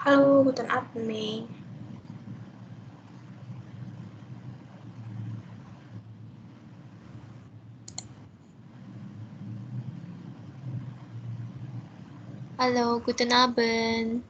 Halo, guten Abend. Halo, guten Abend.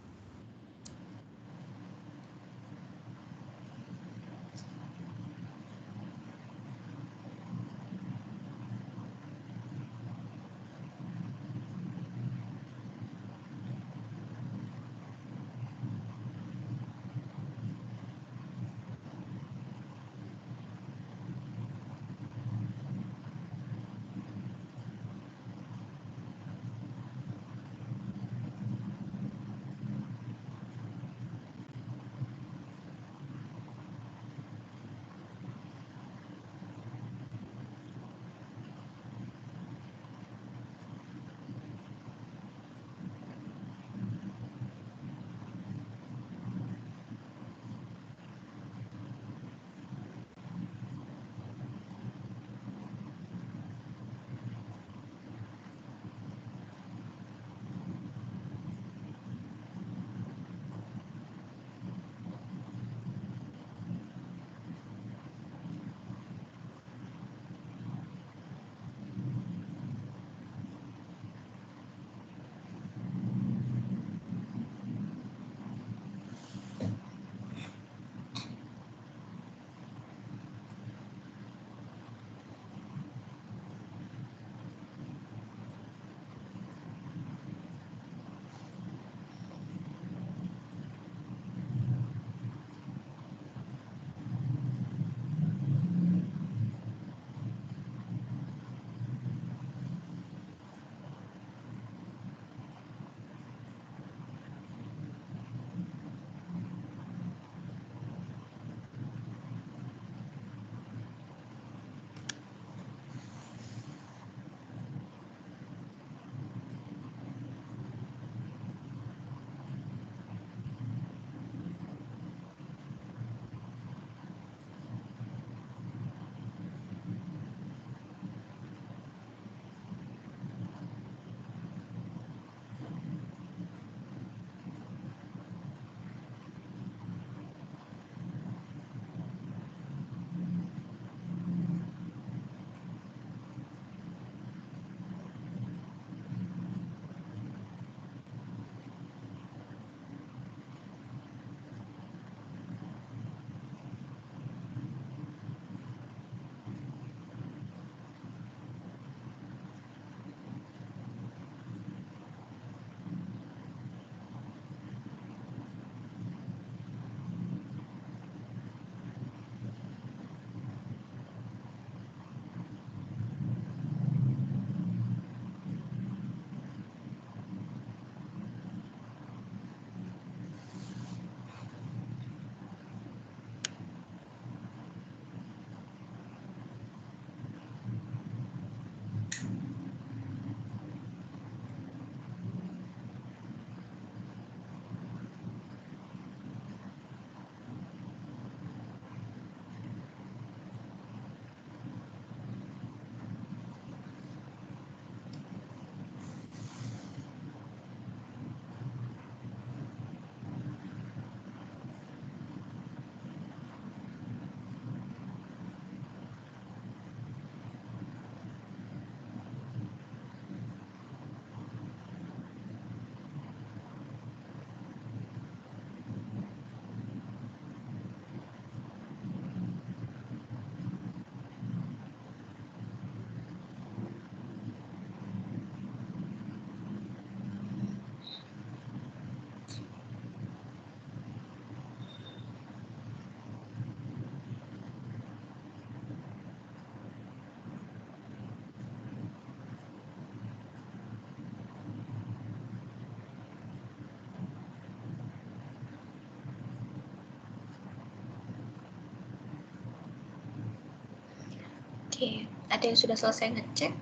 Oke, ada yang sudah selesai ngecek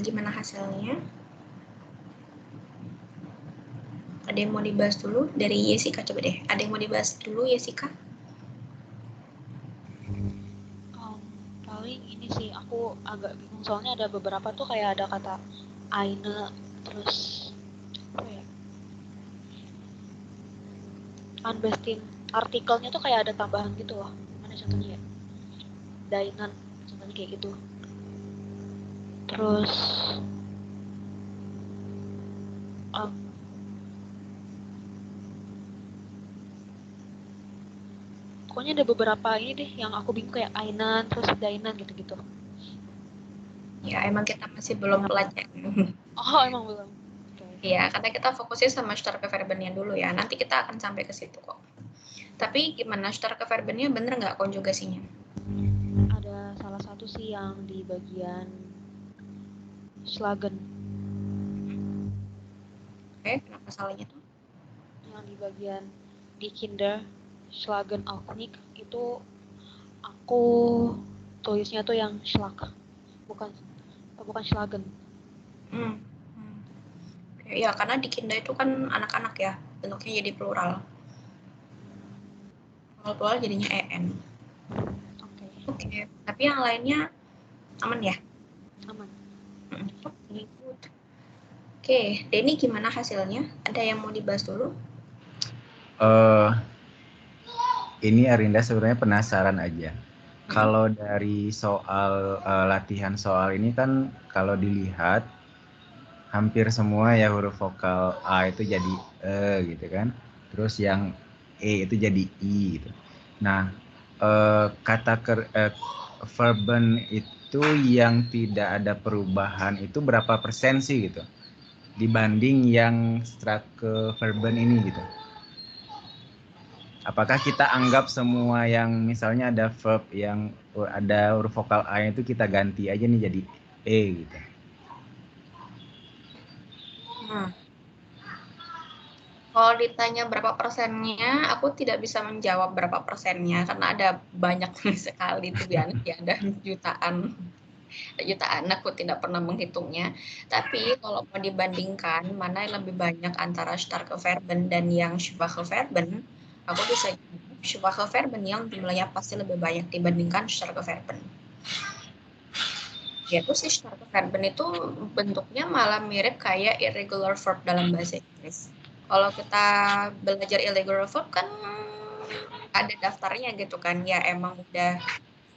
gimana hasilnya? Ada yang mau dibahas dulu? Dari Yesika coba deh. Ada yang mau dibahas dulu, Yesika? Paling ini sih aku agak bingung soalnya ada beberapa tuh kayak ada kata Aine terus apa ya? unbestin artikelnya tuh kayak ada tambahan gitu loh. Mana contohnya ya? Dainan, contohnya kayak gitu. Terus um, pokoknya ada beberapa ini deh yang aku bingung kayak Ainan, terus Dainan gitu-gitu. Ya, emang kita masih belum pelajari. Oh, emang belum. Iya, karena kita fokusnya sama Starke Verbennya dulu ya. Nanti kita akan sampai ke situ kok. Tapi gimana Starke Verbennya bener nggak konjugasinya? Ada salah satu sih yang di bagian Schlagen. Oke, kenapa salahnya tuh? Yang di bagian di Kinder Schlagen auch nicht itu aku tulisnya tuh yang Schlag. Bukan Schlagen. Hmm. Oke, ya, karena di Kinda itu kan anak-anak ya, bentuknya jadi plural. Kalau plural jadinya EN. Oke. Tapi yang lainnya aman ya? Aman. Oke, Denny gimana hasilnya? Ada yang mau dibahas dulu? Ini Arinda sebenarnya penasaran aja. Kalau dari soal latihan soal ini kan kalau dilihat hampir semua ya huruf vokal A itu jadi E gitu kan. Terus yang E itu jadi I gitu. Nah, verben itu yang tidak ada perubahan itu berapa persen sih gitu dibanding yang Strake verben ini gitu. Apakah kita anggap semua yang misalnya ada verb yang ada huruf vokal A itu kita ganti aja nih jadi E gitu. Kalau ditanya berapa persennya, aku tidak bisa menjawab berapa persennya karena ada banyak sekali tuh ya, ada jutaan aku tidak pernah menghitungnya. Tapi kalau mau dibandingkan mana yang lebih banyak antara Starke Verben dan yang Schwache Verben, aku bisa jawab Schwache Verben yang jumlahnya pasti lebih banyak dibandingkan Starke Verben. Yaitu si Starke Verben itu bentuknya malah mirip kayak irregular verb dalam bahasa Inggris. Kalau kita belajar irregular verb kan ada daftarnya gitu kan, ya emang udah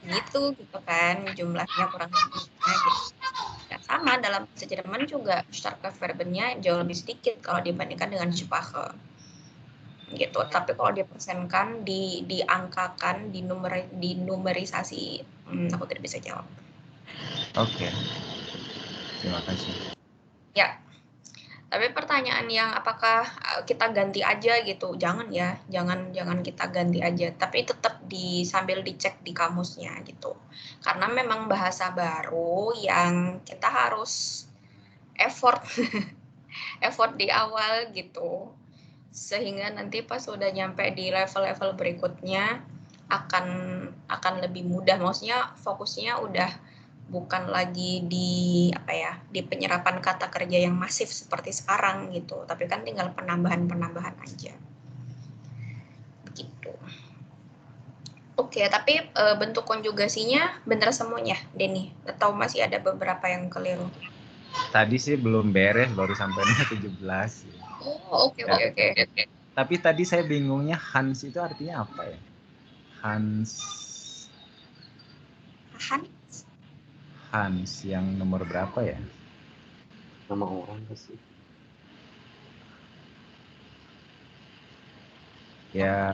gitu kan jumlahnya kurang lebihnya gitu. Ya, sama dalam bahasa Jerman juga Starke Verbennya jauh lebih sedikit kalau dibandingkan dengan Sprache gitu. Tapi kalau dipersenkan, diangkakan, dinumerisasi, aku tidak bisa jawab. Oke. Terima kasih. Ya. Tapi pertanyaan yang apakah kita ganti aja gitu, jangan ya, jangan kita ganti aja, tapi tetap sambil dicek di kamusnya gitu. Karena memang bahasa baru yang kita harus effort effort di awal gitu. Sehingga nanti pas udah nyampe di level-level berikutnya akan lebih mudah. Maksudnya fokusnya udah bukan lagi di penyerapan kata kerja yang masif seperti sekarang gitu, tapi kan tinggal penambahan aja gitu. Oke, tapi bentuk konjugasinya benar semuanya, Denny? Atau masih ada beberapa yang keliru? Tadi sih belum beres, baru sampai 17. Oh, oke. Tapi tadi saya bingungnya Hans itu artinya apa ya? Hans yang nomor berapa ya? Nama orang pasti. Ya,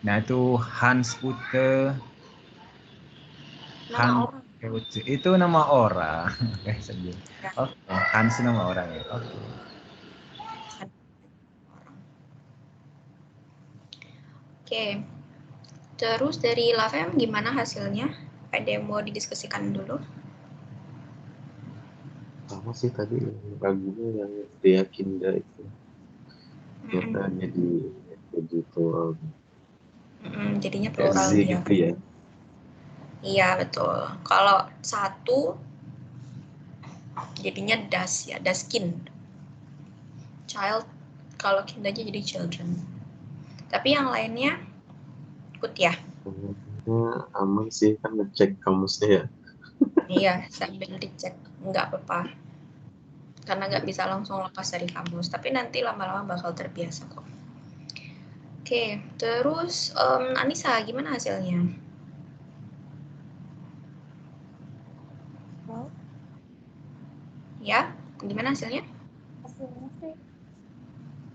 nah itu Hans Ute. Itu nama orang. Oke, Hans nama orang ya. Oke. Oke. Terus dari Lavem gimana hasilnya? Ada yang mau didiskusikan dulu? Sama sih tadi ragunya yang dia Kinda itu. Ternyata jadi plural. Jadinya plural ya. Gitu ya. Iya, betul. Kalau satu jadinya das ya, daskin. Child, kalau Kinda aja jadi children. Tapi yang lainnya ikut ya? Aman sih, kan ngecek kamusnya ya. Iya, sambil dicek. Nggak apa-apa. Karena nggak bisa langsung lepas dari kamus. Tapi nanti lama-lama bakal terbiasa kok. Oke, terus Anissa gimana hasilnya? Well, Ya, gimana hasilnya? hasilnya sih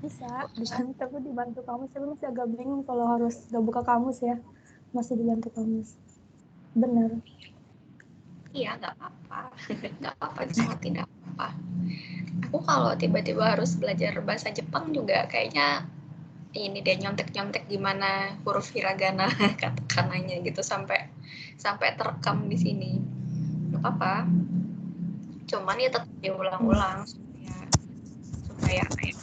bisa dibantu, tapi dibantu kamus, tapi masih agak bingung kalau harus gak buka kamus ya, masih dibantu kamus. Benar. Iya, nggak apa-apa. Nggak apa-apa, sangat tidak apa-apa. Aku kalau tiba-tiba harus belajar bahasa Jepang juga kayaknya ini deh nyontek-nyontek gimana huruf hiragana katakananya gitu sampai terekam di sini. Nggak apa-apa. Cuman ya tetap diulang-ulang supaya kayak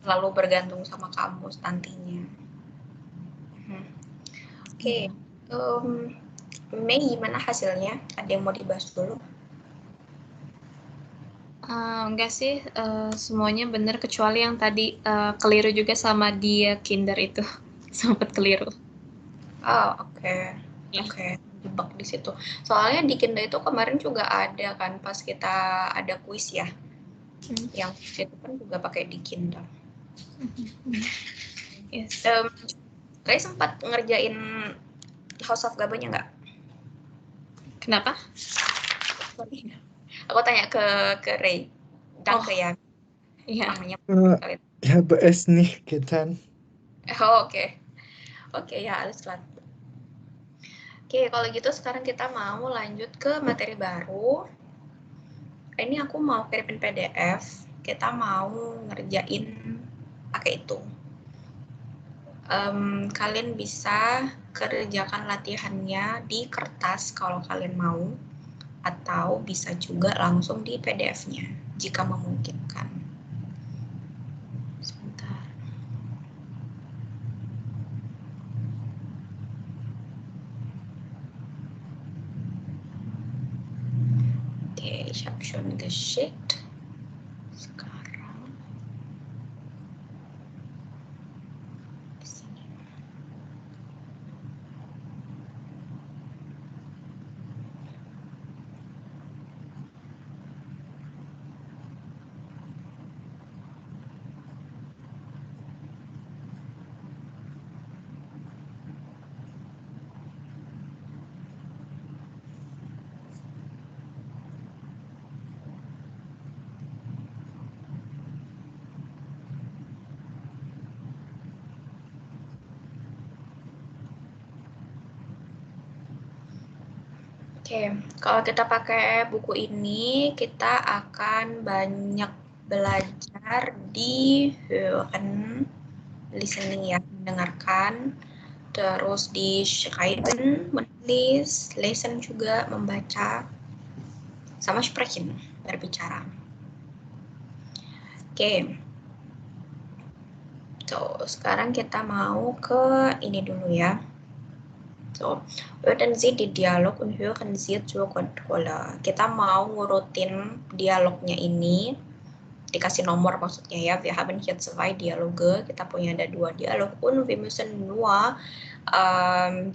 selalu bergantung sama kamus nantinya. Oke. Mei gimana hasilnya? Ada yang mau dibahas dulu? Enggak sih, semuanya benar kecuali yang tadi keliru juga sama dia kinder itu. Sempat keliru. Oh, oke. Ya. Oke, jebak di situ. Soalnya di Kinda itu kemarin juga ada kan pas kita ada kuis ya. Yang itu kan juga pakai di Kinda. Yes. Kalian sempat ngerjain House of Gabanya nggak? Kenapa? Aku tanya ke Ray. Danke ya. Iya. Namanya kalian. Ich habe es nicht getan. Oh, oke. Oke, ya alles klar. Oke, kalau gitu sekarang kita mau lanjut ke materi baru. Ini aku mau kirim PDF. Kita mau ngerjain pakai itu. Kalian bisa kerjakan latihannya di kertas kalau kalian mau, atau bisa juga langsung di PDF-nya jika memungkinkan. Sebentar. Oke, ich habe schon geschickt. Sekarang di sini. Oke, kalau kita pakai buku ini, kita akan banyak belajar di hören, listening ya, mendengarkan, terus di schreiben, menulis, lesen juga, membaca, sama sprechen, berbicara. Oke. So, sekarang kita mau ke ini dulu ya. So, hören Sie die Dialog und hören Sie zur Kontrolle. Kita mau ngurutin dialognya ini, dikasih nomor maksudnya ya. Wir haben hier 2 Dialoge, kita punya ada 2 Dialog und wir müssen nur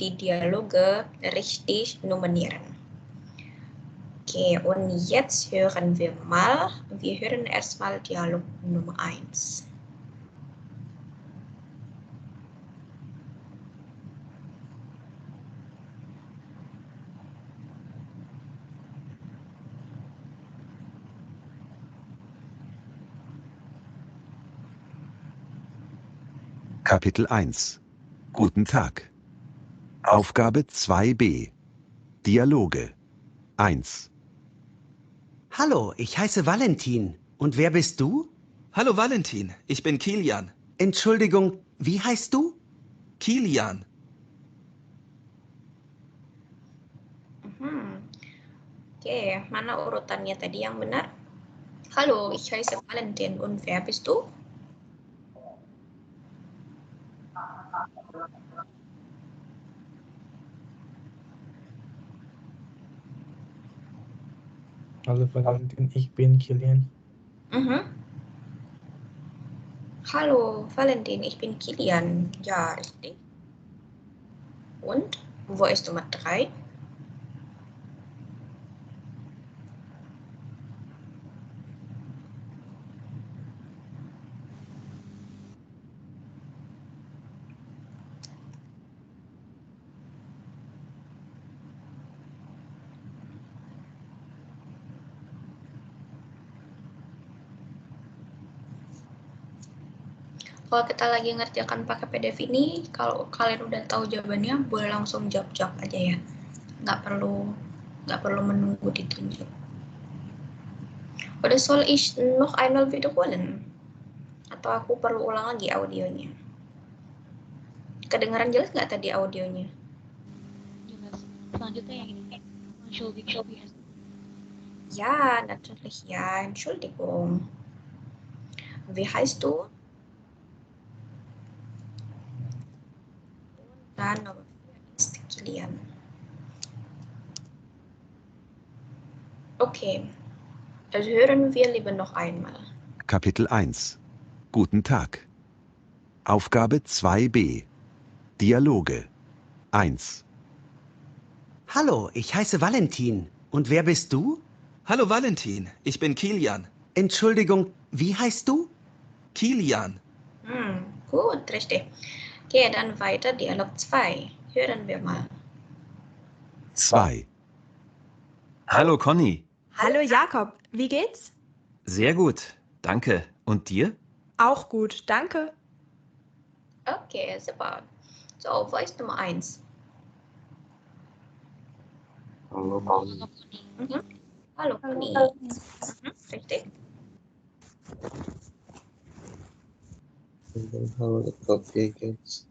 die Dialoge richtig nummerieren. Okay, und jetzt hören wir mal. Wir hören erstmal Dialog Nummer 1. Kapitel 1 Guten Tag. Aufgabe 2b Dialoge 1 Hallo, ich heiße Valentin. Und wer bist du? Hallo Valentin, ich bin Kilian. Entschuldigung, wie heißt du? Kilian. Oke, mana urutannya tadi yang benar? Hallo, ich heiße Valentin und wer bist du? Hallo Valentin, ich bin Kilian. Hallo Valentin, ich bin Kilian. Ja, richtig. Und wo ist Nummer 3? Kalau kita lagi ngerjakan pakai PDF ini, kalau kalian udah tahu jawabannya, boleh langsung jawab aja ya. Nggak perlu menunggu ditunjuk. Oder soll ich noch einmal wiederholen? Atau aku perlu ulang lagi audionya? Kedengaran jelas nggak tadi audionya? Jelas. Selanjutnya yang ini. Entschuldigung, wie heißt Ja, natürlich ja. Entschuldigung. Wie heißt du? Dan nomor 4 ist Kilian. Okay. Also hören wir lieber noch einmal. Kapitel 1. Guten Tag. Aufgabe 2b. Dialoge. 1. Hallo, ich heiße Valentin. Und wer bist du? Hallo Valentin, ich bin Kilian. Entschuldigung, wie heißt du? Kilian. Gut, richtig. Okay, dann weiter Dialog 2. Hören wir mal. 2. Hallo Conny. Hallo Jakob, wie geht's? Sehr gut, danke. Und dir? Auch gut, danke. Okay, super. So, Voice Nummer 1. Hallo Conny. Hallo Conny. Richtig. Hallo Jakob, wie geht's?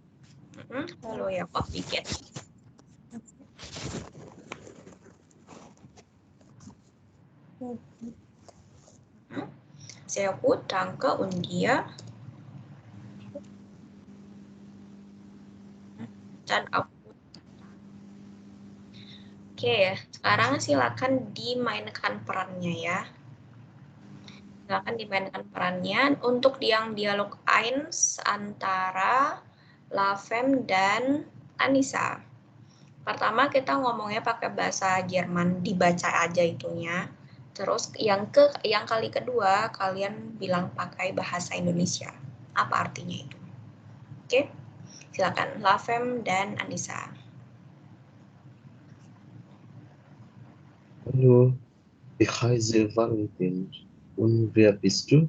Hallo Jakob, wie geht's? Sehr gut, danke. Und dir? Dan aku. Oke, sekarang silakan dimainkan perannya ya. Silakan dimainkan perannya untuk yang dialog 1 antara Lavem dan Anissa. Pertama kita ngomongnya pakai bahasa Jerman, dibaca aja itunya. Terus yang kali kedua kalian bilang pakai bahasa Indonesia. Apa artinya itu? Oke. Silakan Lavem dan Anissa. Hallo, ich heiße Valentin. Und wer bist du?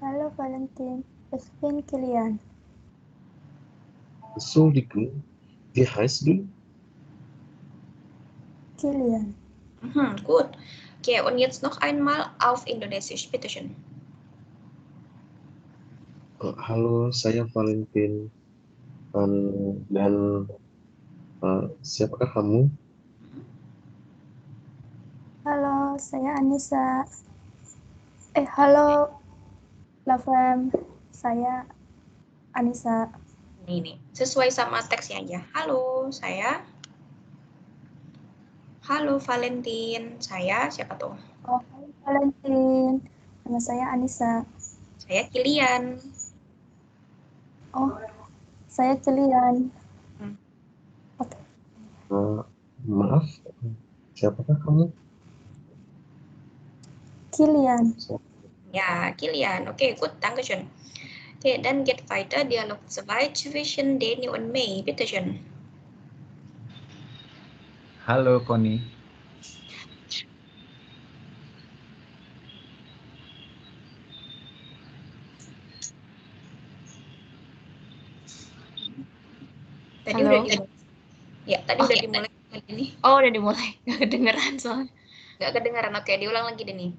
Hallo Valentin, ich bin Kilian. Entschuldigung, wie heißt du? Kilian. Gut. Okay, und jetzt noch einmal auf Indonesisch, bitteschön. Halo, saya Valentin. Dan siapakah kamu? Halo, saya Anissa. Halo Lavem, saya Anissa. Ini sesuai sama teksnya aja. Halo, saya. Halo Valentin, saya siapa tuh? Oh, halo Valentin. Nama saya Anissa. Saya Kilian. Oh, saya Kilian. Maaf, siapakah kamu? Kilian. Ja, Kilian. Okay, gut, danke schön. Okay, dann geht weiter Dialog 2 zwischen Danny und May. Bitte schön. Halo Conny. Tadi Halo. udah dimulai. Ya, tadi udah dimulai ini. Oh, udah dimulai. Gak kedengeran soalnya. Gak kedengaran. Oke, diulang lagi deh nih.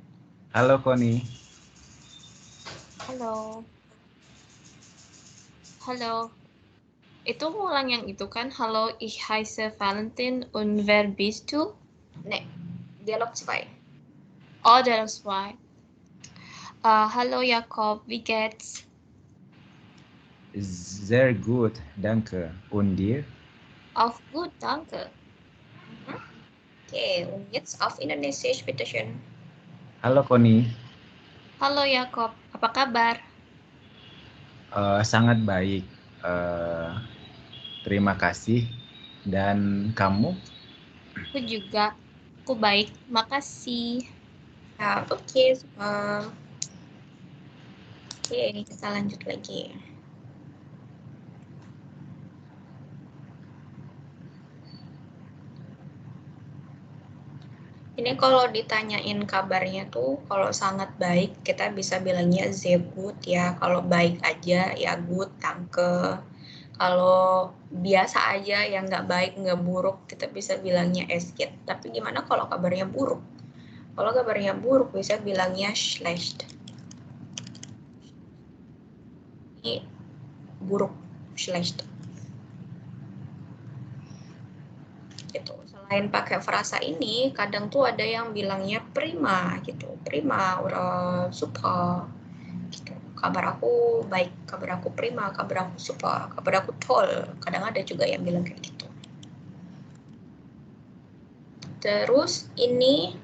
Halo Conny. Halo. Halo. Itu ngulang yang itu kan? Halo, ich heiße Valentin und wer bist du? Nee, Dialog 2. Oh, Dialog 2. Hallo Jakob, wie geht's? Sehr gut, danke. Und dir? Auch gut, danke. Okay, und jetzt auf Indonesisch, bitteschön. Halo Conny. Halo Jakob, apa kabar? Sangat baik. Terima kasih. Dan kamu? Aku juga. Aku baik, makasih. Ya, oke. Oke, kita lanjut lagi. Ini kalau ditanyain kabarnya tuh, kalau sangat baik kita bisa bilangnya sehr gut ya. Kalau baik aja ya gut, danke. Kalau biasa aja yang nggak baik, nggak buruk, kita bisa bilangnya es geht. Tapi gimana kalau kabarnya buruk? Kalau kabarnya buruk bisa bilangnya schlecht. Ini buruk, schlecht. Gitu. Selain pakai frasa ini, kadang tuh ada yang bilangnya prima gitu, prima oder super gitu. Kabar aku baik, kabar aku prima, kabar aku super, kabar aku toll. Kadang ada juga yang bilang kayak gitu. Terus ini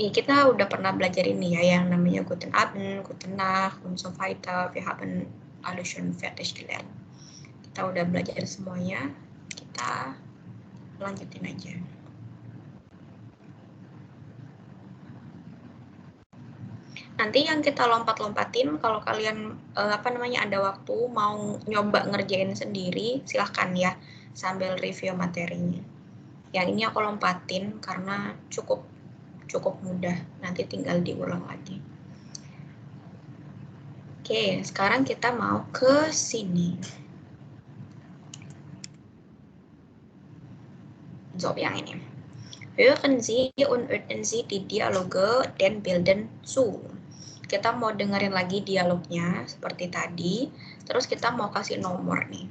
kita udah pernah belajar ini ya, yang namanya Guten Abend, Guten Nacht, und so weiter. Wir haben alle schon fertig gelernt. Kita udah belajar semuanya. Kita lanjutin aja. Nanti yang kita lompat-lompatin, kalau kalian ada waktu mau nyoba ngerjain sendiri, silahkan ya sambil review materinya. Yang ini aku lompatin karena cukup mudah. Nanti tinggal diulang lagi. Oke, sekarang kita mau ke sini. Job yang ini. Hören Sie und öffnen Sie die Dialoge den Bildern zu. Kita mau dengerin lagi dialognya seperti tadi, terus kita mau kasih nomor nih.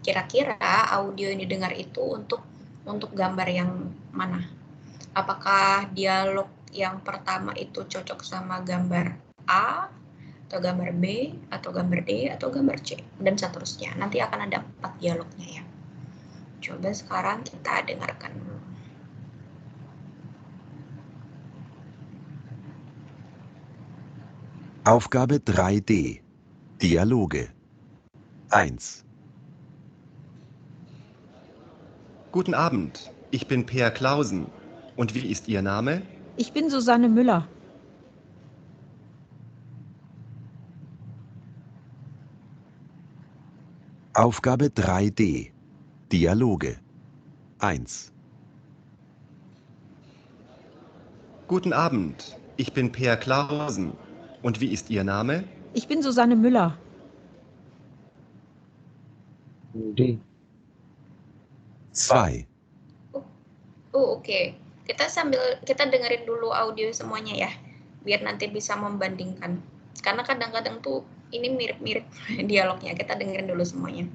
Kira-kira audio yang didengar itu untuk gambar yang mana? Apakah dialog yang pertama itu cocok sama gambar A, atau gambar B, atau gambar D, atau gambar C, dan seterusnya. Nanti akan ada 4 dialognya ya. Coba sekarang kita dengarkan dulu. Aufgabe 3D. Dialoge. 1. Guten Abend, ich bin Peer Clausen. Und wie ist Ihr Name? Ich bin Susanne Müller. Aufgabe 3D. Dialoge. 1. Guten Abend, ich bin Peer Clausen. Und wie ist Ihr Name? Ich bin Susanne Müller. D. 2. Oke. Kita dengerin dulu audio semuanya ya, biar nanti bisa membandingkan. Karena kadang-kadang tuh ini mirip-mirip dialognya. Kita dengerin dulu semuanya.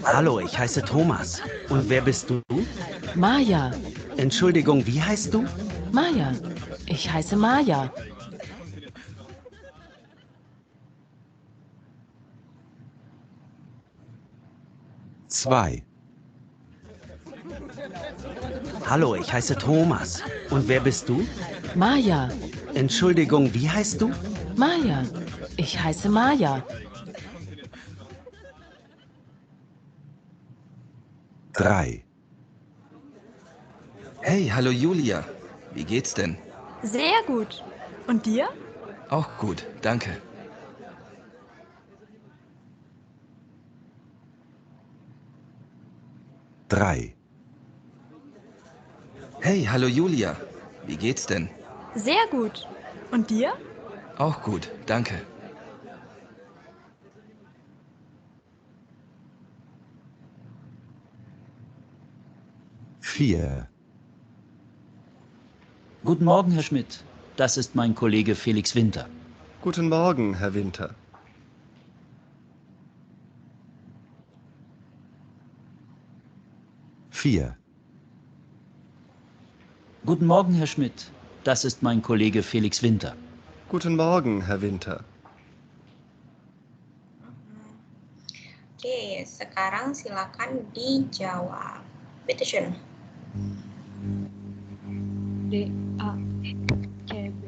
Hallo, ich heiße Thomas. Und wer bist du? Maja. Entschuldigung, wie heißt du? Maja. Ich heiße Maja. Zwei. Hallo, ich heiße Thomas. Und wer bist du? Maja. Entschuldigung, wie heißt du? Maja. Ich heiße Maja. 3. Hey, hallo Julia. Wie geht's denn? Sehr gut. Und dir? Auch gut, danke. Drei. Hey, hallo Julia. Wie geht's denn? Sehr gut. Und dir? Auch gut, danke. Vier. Guten Morgen, Herr Schmidt. Das ist mein Kollege Felix Winter. Guten Morgen, Herr Winter. Vier. Guten Morgen, Herr Schmidt. Das ist mein Kollege Felix Winter. Guten Morgen, Herr Winter. Oke, sekarang silakan dijawab. Bitte schön. D, A, C, B.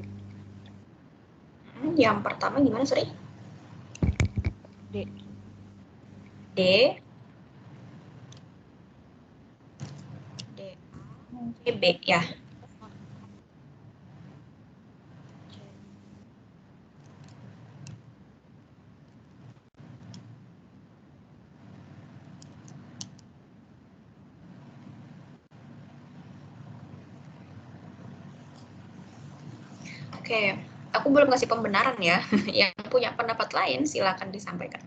Yang pertama gimana, sorry? D. D. D. C, B ya. Oke, aku belum kasih pembenaran ya. Yang punya pendapat lain silakan disampaikan.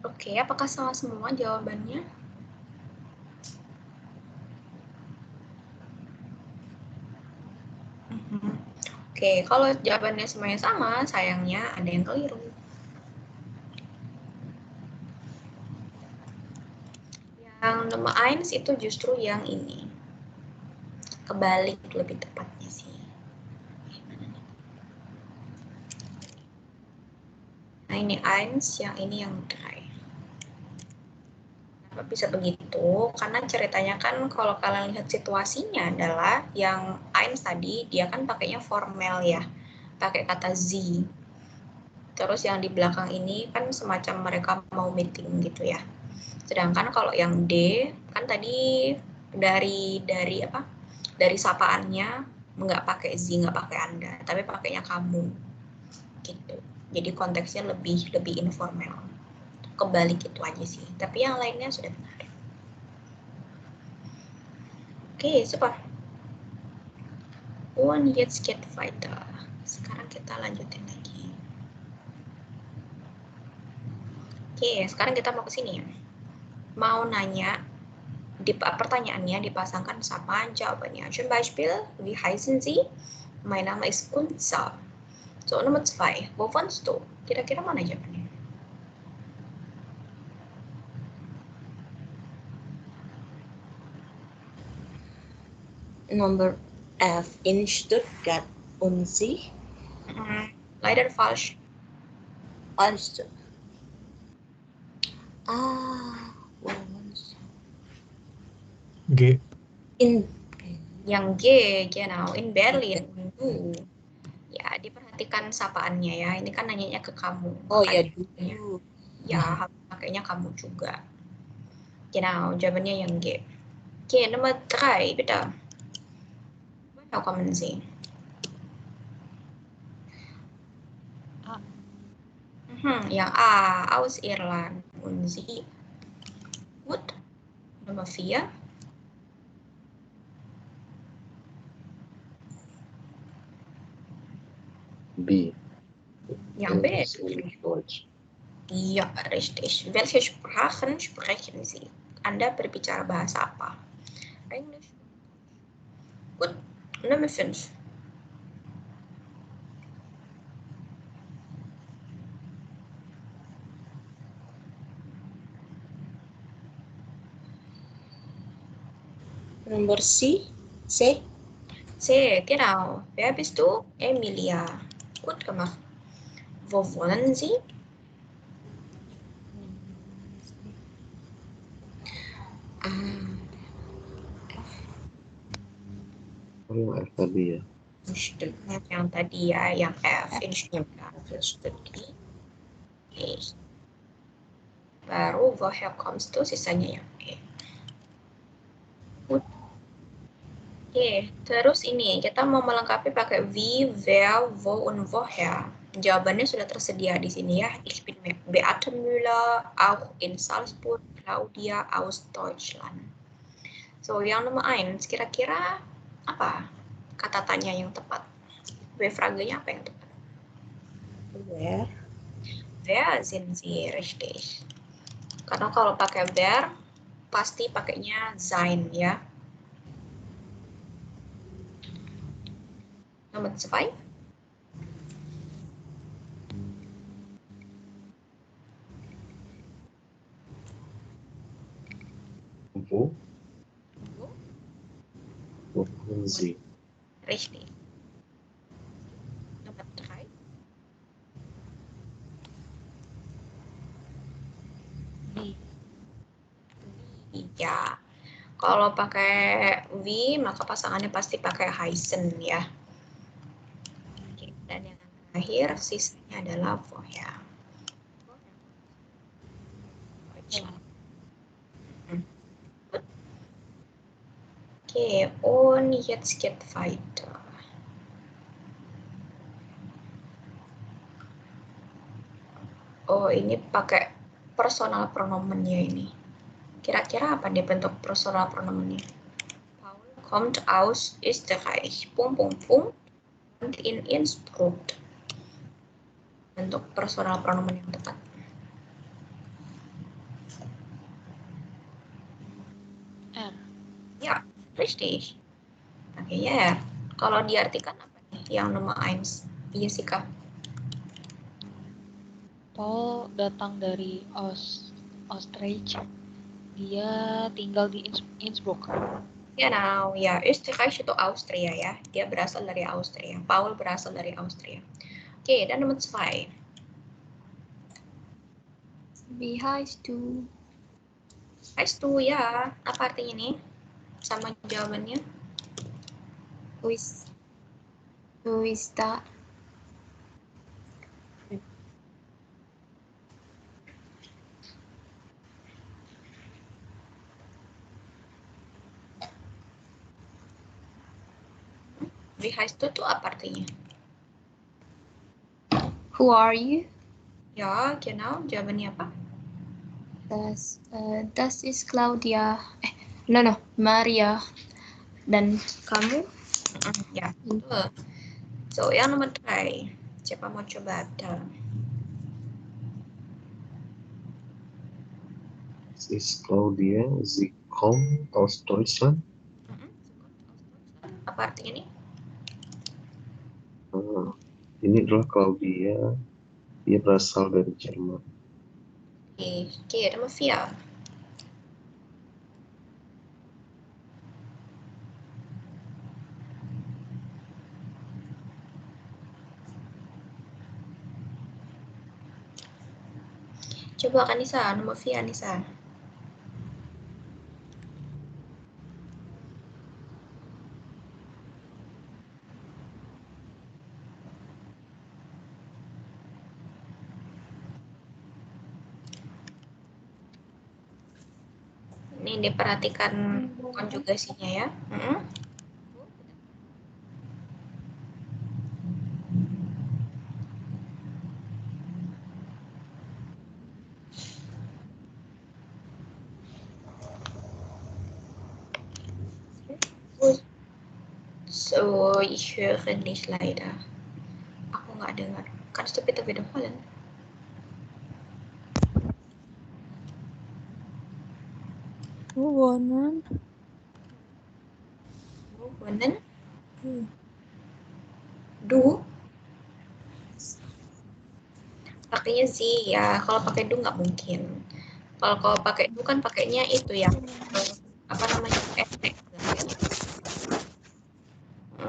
Oke, apakah salah semua jawabannya? Oke, kalau jawabannya semuanya sama, sayangnya ada yang keliru. Yang nomor 1 itu justru yang ini. Kebalik lebih tepatnya sih. Nah, ini 1, yang ini yang 3. Kenapa bisa begitu? Karena ceritanya kan kalau kalian lihat situasinya adalah yang 1 tadi, dia kan pakainya formal ya. Pakai kata Z. Terus yang di belakang ini kan semacam mereka mau meeting gitu ya. Sedangkan kalau yang D kan tadi dari apa? Dari sapaannya nggak pakai Z, nggak pakai Anda, tapi pakainya kamu. Gitu. Jadi konteksnya lebih informal. Kebalik itu aja sih. Tapi yang lainnya sudah benar. Oke, super. One jetzt geht weiter. Sekarang kita lanjutin lagi. Oke, sekarang kita mau ke sini ya. Mau nanya, pertanyaannya dipasangkan sapaan jawabannya. Zum Beispiel, wie heißen Sie? Mein Name ist Kunza. So, nomor 2. Wo wohnst du? Kira-kira mana jawabannya? Number F in Stuttgart. Und Sie? Leider falsch. Falsch. G. Yang G, genau, in Berlin. Ya, diperhatikan sapaannya ya. Ini kan nanyanya ke kamu. Oh ya, dulu. Ya, pakainya kamu juga. Genau, jawabannya yang G. Oke, nomor 3, bitte. Woher kommen Sie? Yang A, aus Irland. Und Sie? Gut. Nomor 4. B. Yang B. Deutsch. Ja, richtig. Welche Sprachen sprechen Sie? Anda berbicara bahasa apa? Englisch. Gut. Nomor 5. Nomor C. C. C, genau. Wer bist du? Emilia. Gut gemacht. Wo wohnen Sie? Yang F tadi ya. Yang tadi ya, yang F. In Stuttgart. Baru woher kommst du, sisanya yang E. Oke, terus ini kita mau melengkapi pakai wie, wer, wo, und woher. Jawabannya sudah tersedia di sini ya. Ich bin Beate Müller, auch in Salzburg, Claudia aus Deutschland. So, yang nomor 1, kira-kira apa kata tanya yang tepat? W-fragenya apa yang tepat? Where? Wer sind Sie, richtig. Karena kalau pakai wer, pasti pakainya sein ya. Nomor 2. Wo? Wo wohnen Sie? Richtig. Nomor 3. Ya. Kalau pakai we, maka pasangannya pasti pakai heißen ya. Dan yang terakhir sisanya adalah vorher. Okay, und jetzt geht weiter. Oh, ini pakai personal pronomennya ini. Kira-kira apa dia bentuk personal pronomennya? Paul kommt aus Österreich. Pung, pung, pung. Und in Innsbruck. Bentuk personal pronomen yang tepat. R. Ya, richtig. Oke, ya. Kalau diartikan apa nih yang nomor 1? Jessica. Paul datang dari Oostenrijk. Dia tinggal di Innsbruck. Genau, ya. Österreich itu Austria ya. Dia berasal dari Austria. Paul berasal dari Austria. Oke, dan nomor 2. Wie heißt du? Heißt du, ya. Apa artinya nih? Sama jawabannya. Wo ist da? Wie heißt du tuh apa artinya? Who are you? Ya, genau. Jawabannya apa? Das ist Claudia. No, Maria. Dan kamu? Ya, betul. So, yang nomor 3. Siapa mau coba? Es ist Claudia, sie kommt aus Deutschland. Apa artinya nih? Ini adalah Claudia, dia berasal dari Jerman. Oke, nomor 4. Coba Kanisa, nomor 4 Anissa. Ini diperhatikan konjugasinya ya. So, ich höre nicht leider. Aku nggak dengar. Kannst du bitte wiederholen? Wohnen. Du? Pakainya sih ya. Kalau pakai du nggak mungkin. Kalau pakai du kan pakainya itu ya. Apa namanya?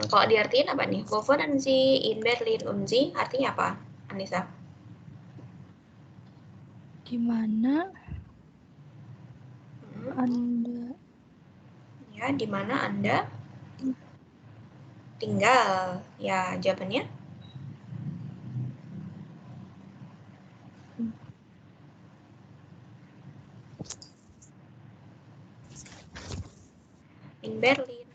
Kalau diartiin apa nih? Wo wohnen Sie in Berlin und Sie? Artinya apa, Anissa? Di mana Anda? Ya, di mana Anda tinggal? Ya, jawabannya? In Berlin.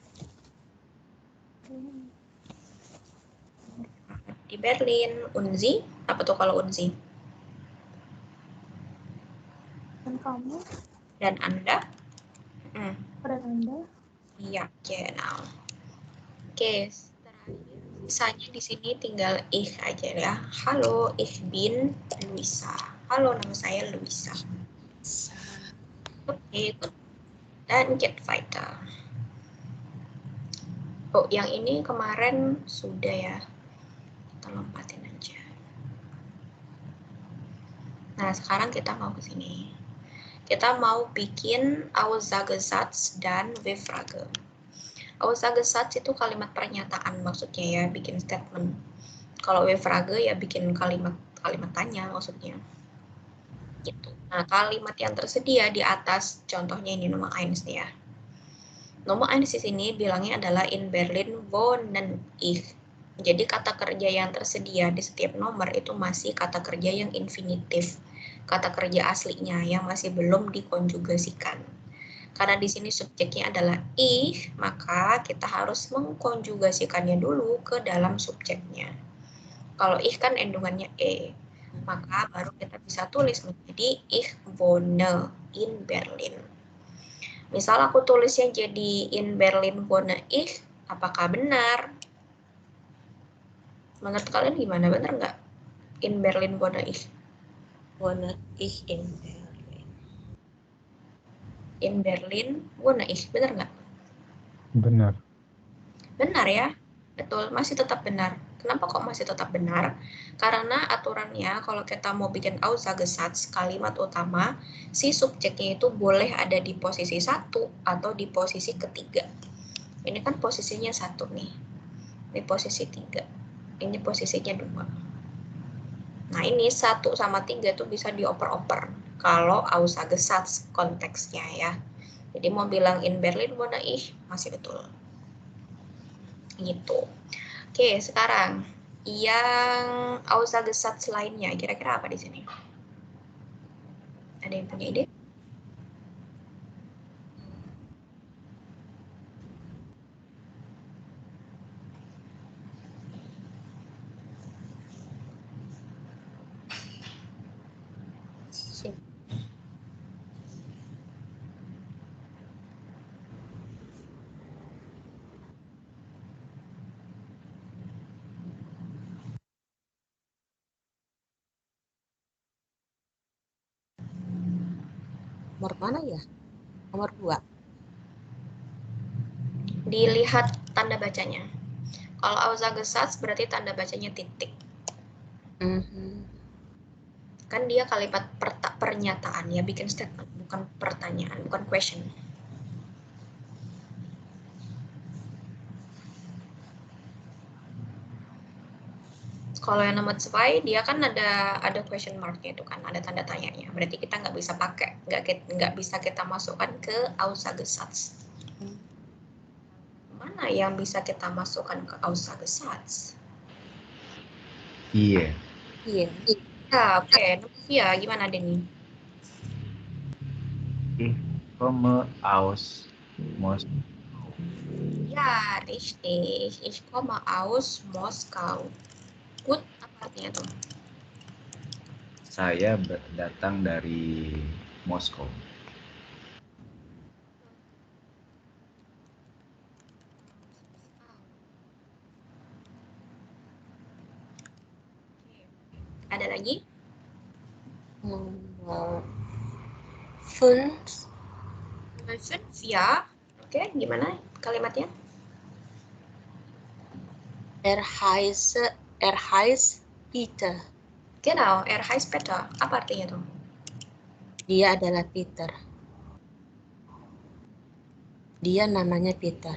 Di Berlin. Unzi? Apa tuh kalau Unzi? Dan kamu? Dan Anda? Dan Anda? Iya, genau. Oke, sisanya di sini tinggal ich aja ya. Halo, ich bin Luisa. Halo, nama saya Luisa. Oke, good. Dan get weiter. Oh, yang ini kemarin sudah ya. Kita lompatin aja. Nah, sekarang kita mau ke sini. Kita mau bikin Aussagesatz dan W-Frage. Aussagesatz itu kalimat pernyataan maksudnya ya, bikin statement. Kalau W-Frage ya bikin kalimat tanya maksudnya. Gitu. Nah, kalimat yang tersedia di atas, contohnya ini nomor 1 nih ya. Nomor 1 di sini bilangnya adalah in Berlin wohnen ich. Jadi kata kerja yang tersedia di setiap nomor itu masih kata kerja yang infinitif, kata kerja aslinya yang masih belum dikonjugasikan. Karena di sini subjeknya adalah ich, maka kita harus mengkonjugasikannya dulu ke dalam subjeknya. Kalau ich kan endungannya e, maka baru kita bisa tulis menjadi ich wohne in Berlin. Misal aku tulisnya jadi in Berlin wohne ich, apakah benar? Menurut kalian gimana? Benar nggak? In Berlin wohne ich. Wohne ich in Berlin. In Berlin wohne ich. Benar nggak? Benar. Benar ya. Betul, masih tetap benar. Kenapa kok masih tetap benar? Karena aturannya kalau kita mau bikin Aussagesatz, kalimat utama, si subjeknya itu boleh ada di posisi 1 atau di posisi ketiga. Ini kan posisinya 1 nih. Ini posisi 3. Ini posisinya 2. Nah ini 1 sama 3 itu bisa dioper-oper kalau Aussagesatz konteksnya ya. Jadi mau bilang in Berlin wohne ich masih betul. Gitu. Oke, sekarang yang Aussagesatz lainnya kira-kira apa di sini? Ada yang punya ide? Nomor mana ya? Nomor 2. Dilihat tanda bacanya. Kalau Aussagesatz berarti tanda bacanya titik. Kan dia kalimat pernyataan ya, bikin statement, bukan pertanyaan, bukan question. Kalau yang nomor 2 dia kan ada question marknya itu kan, ada tanda tanyanya. Berarti kita nggak bisa pakai, nggak bisa kita masukkan ke Aussagesatz. Mana yang bisa kita masukkan ke Aussagesatz? Iya. Iya. Ya, oke. Novia, gimana Denny? Ich komme aus Moskau. Ya, richtig. Ich komme aus Moskau. Gut, apa artinya tuh? Saya datang dari Moskow. Ada lagi? Nomor 5. Ya. Oke, gimana kalimatnya? Er heißt Peter. Genau, er heißt Peter. Apa artinya tuh? Dia adalah Peter. Dia namanya Peter.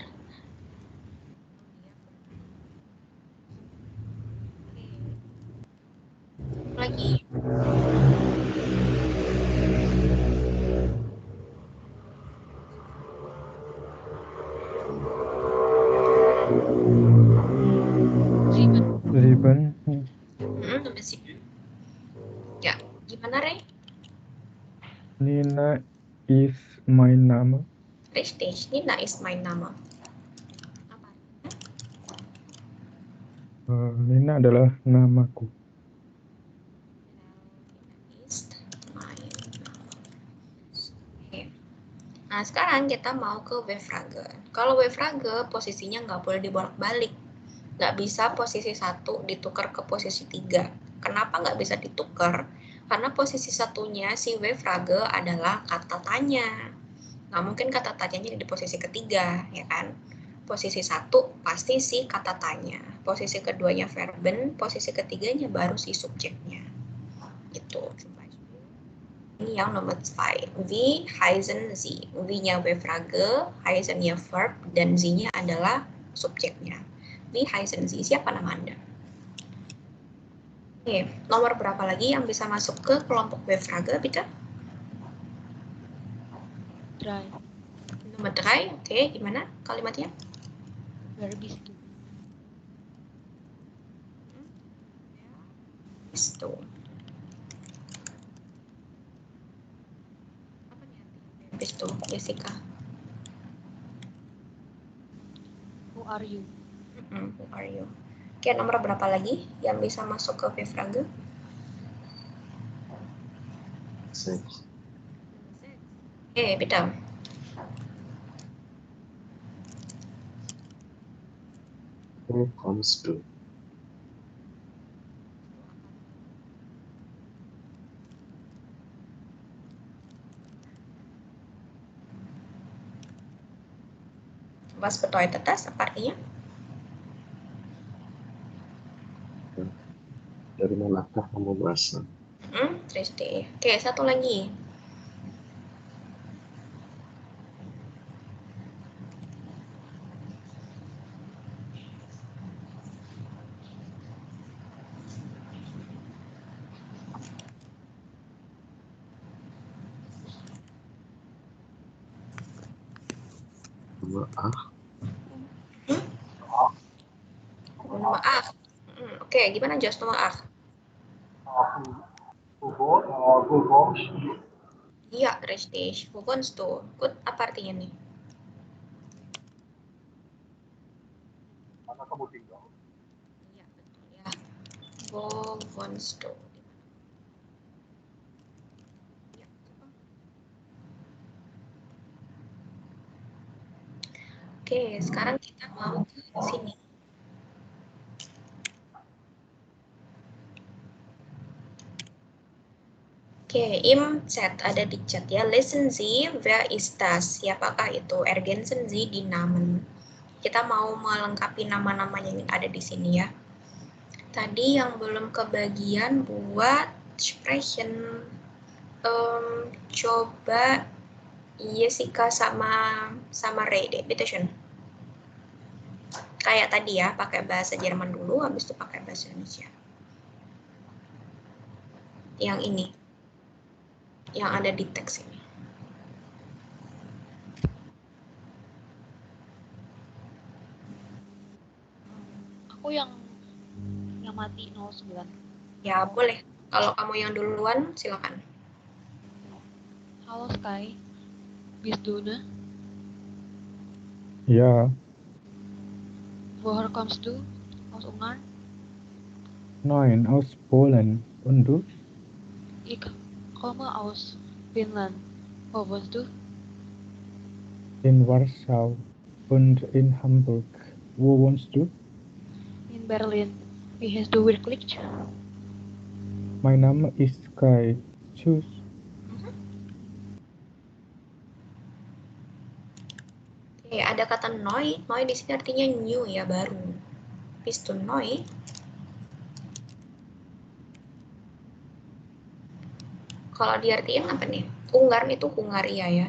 Lagi. Sieben. Nomor 7. Ya, gimana Rey? Nina ist mein Name. Richtig, Nina ist mein Name. Nina adalah namaku. Nah, sekarang kita mau ke W-Frage. Kalau W-Frage posisinya nggak boleh dibolak-balik. Nggak bisa posisi 1 ditukar ke posisi 3. Kenapa nggak bisa ditukar? Karena posisi satunya si W-Frage adalah kata tanya. Nggak mungkin kata tanyanya di posisi ketiga, ya kan? Posisi 1 pasti si kata tanya. Posisi keduanya verben, posisi ketiganya baru si subjeknya. Gitu. Ini yang nomor 2. Wie heißen Sie? Wie-nya W-Frage, heißen-nya verb, dan Sie-nya adalah subjeknya. Wie heißen Sie? Siapa nama Anda? Oke, nomor berapa lagi yang bisa masuk ke kelompok W-Frage, Peter? 3. Nomor 3, oke, gimana kalimatnya? Wer bist du? bist du? Bist du, Jessica? Who are you? Who are you? Oke, nomor berapa lagi yang bisa masuk ke V-Frage? 6. Oke, bitte. Wo kommst du? Was bedeutet das? Apa artinya? Dari manakah kamu berasal? Richtig. Oke, satu lagi. Maaf. Maaf. Oke, gimana Jos maaf? Iya, richtig. Wo wohnst du? Good, apa artinya nih? Mana kamu tinggal? Iya, betul ya. Wo wohnst du? Ya, oke, sekarang kita mau ke sini. Oke, im chat, ada di chat ya. Listen Sie, wer ist das? Siapakah itu? Ergänzen Sie die Namen. Kita mau melengkapi nama-namanya yang ada di sini ya. Tadi yang belum kebagian buat sprechen. Coba Jessica sama Ray deh, bitte schön. Kayak tadi ya, pakai bahasa Jerman dulu, habis itu pakai bahasa Indonesia. Yang ini. Yang ada di teks ini. Aku yang mati 09. Ya, boleh. Kalau kamu yang duluan, silakan. Halo Sky. Bist du ne? Ja, Woher kommst du? Aus Ungarn? nein, aus Polen. Und du? Ich komme aus Finnland. Wo wohnst du? In Warschau und in Hamburg. Wo wohnst du? In Berlin. Wie heißt du wirklich? Mein Name ist Kai. Tschüss. Oke, ada kata neu. Neu di sini artinya new ya, baru. Bist du neu? Kalau diartiin apa nih? Ungarn itu Hungaria ya.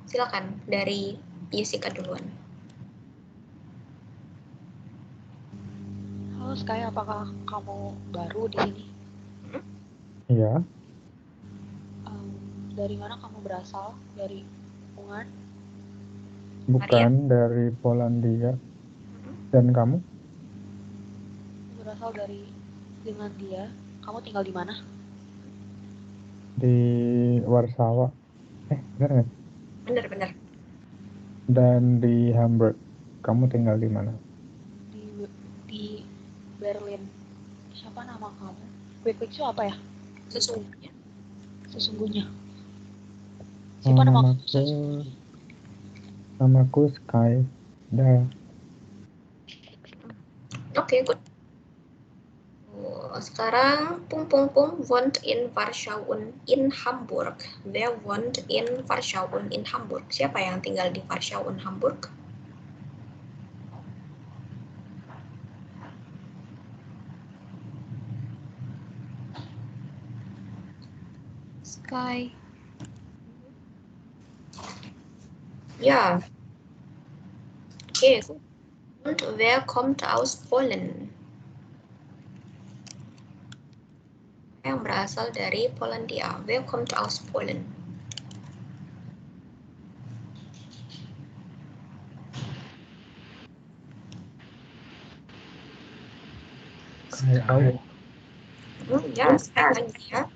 Silakan dari Jessica duluan. Halo Sky, apakah kamu baru di sini? Ja, Dari mana kamu berasal? Dari Ungarn? bukan dari Polandia. Dan kamu? Berasal dari Finlandia. Kamu tinggal di mana? Di Warsawa. Benar nggak? Benar. Dan di Hamburg. Kamu tinggal di mana? Di Berlin. Siapa nama kamu? Quick itu apa ya? Sesungguhnya. Siapa nama kamu? Namaku Sky. Dah. Oke, good. Sekarang wohnt in Warschau und in Hamburg. Wer wohnt in Warschau und in Hamburg? Siapa yang tinggal di Warschau und Hamburg? Sky. Ja. Okay. Und wer kommt aus Polen? Yang berasal dari Polandia. Wer kommt aus Polen? Kayak Ya, sekali lagi ya.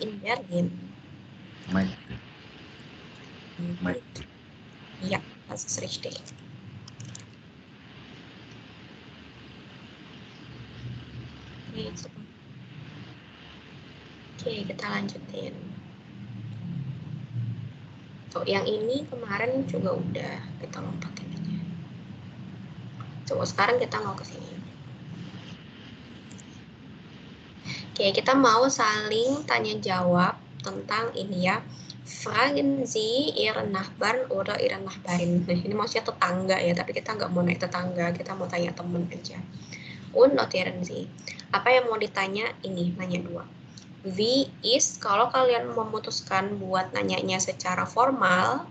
In Berlin. Ja, das ist richtig. Oke, kita lanjutin. Tuh, yang ini kemarin juga udah kita lompatin aja. Coba sekarang kita mau ke sini. Oke, kita mau saling tanya jawab tentang ini ya. Fragen Sie Ihren Nachbarn oder Ihren Nachbarin. Nah, ini maksudnya tetangga ya, tapi kita nggak mau naik tetangga, kita mau tanya temen aja. Und notieren Sie. Apa yang mau ditanya? Ini, nanya dua. Wie ist, kalau kalian memutuskan buat nanyanya secara formal,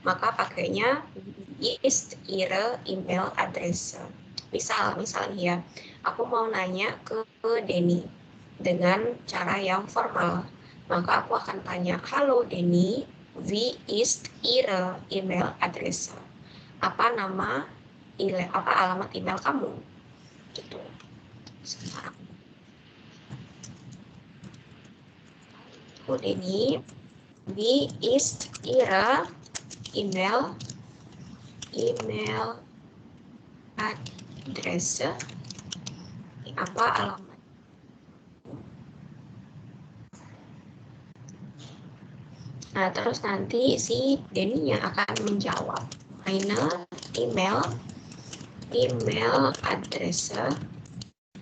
maka pakainya wie ist Ihre E-Mail-Adresse. Misalnya ya, aku mau nanya ke Denny dengan cara yang formal. Maka aku akan tanya, halo Denny, wie ist Ihre E-Mail-Adresse? Apa alamat email kamu? Gitu. Sekarang. Denny, wie ist Ihre E-Mail-Adresse? Apa alamat? Nah, terus nanti si Denny-nya akan menjawab. Meine E-Mail-Adresse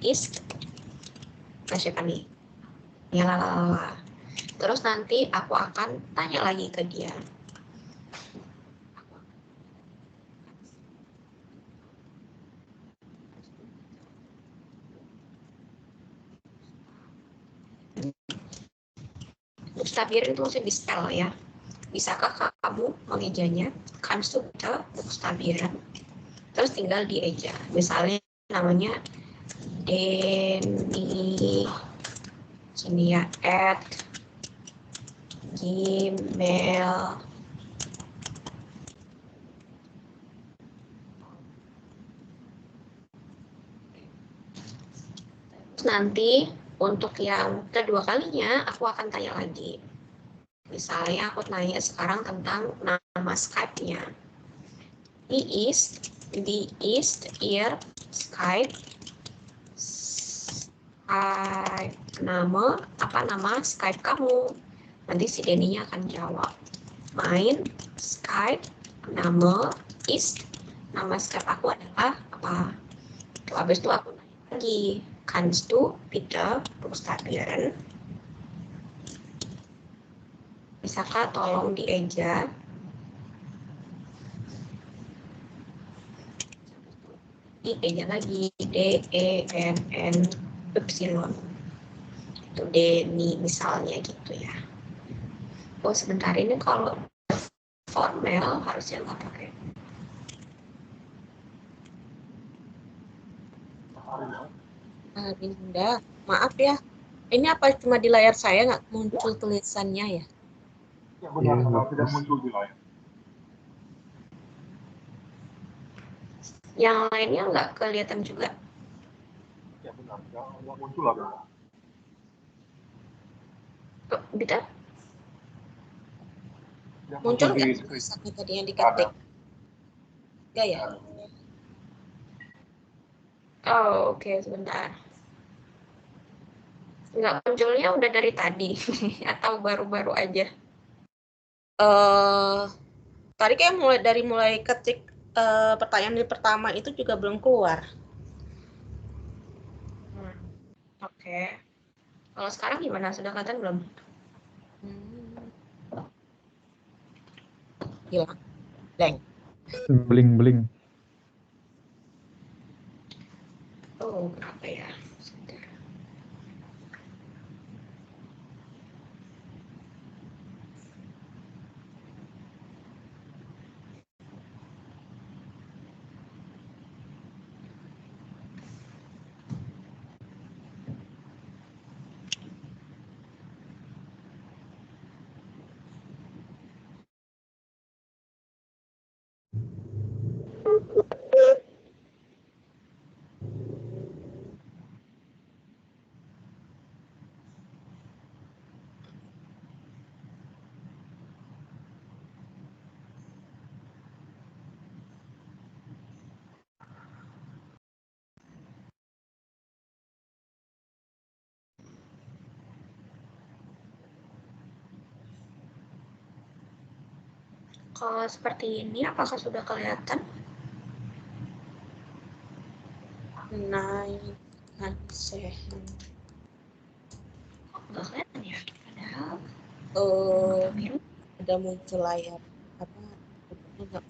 ist, siapa nih? Ya lalala. Terus nanti aku akan tanya lagi ke dia. Buchstabieren itu maksudnya di spell ya. Bisakah kamu mengejanya? Kannst du bitte buchstabieren? Terus tinggal dieja. Misalnya namanya Denny sini ya @gmail. Terus nanti untuk yang kedua kalinya aku akan tanya lagi. Misalnya aku tanya sekarang tentang nama Skype-nya. Wie ist Ihr Skype? Apa nama Skype kamu? Nanti si Denny-nya akan jawab. Mein Skype Name ist, nama Skype aku adalah apa? Tuh, habis itu aku nanya lagi. Kannst du bitte buchstabieren? Bisakah tolong dieja? Dieja lagi DENNY. Itu Denny misalnya gitu ya. Oh sebentar, ini kalau formal harusnya nggak pakai. Linda, maaf ya. Ini apa cuma di layar saya nggak muncul tulisannya ya? Ya benar, tidak muncul di layar. Yang lainnya nggak kelihatan juga. Ya benar, nggak muncul ada. Bisa? Muncul nggak tulisannya tadi yang diketik? Nggak ya? Oh, oke, sebentar. Nggak munculnya udah dari tadi atau baru-baru aja? Tadi kayak mulai ketik pertanyaan di pertama itu juga belum keluar. Oke. Kalau sekarang gimana? Sudah kelihatan belum? Hilang. Blank. Bling-bling. Oh, kenapa ya? Kalau seperti ini, apakah sudah kelihatan? Nine and seven. Kok nggak kelihatan ya? Padahal Ada muncul layar apa? Enggak.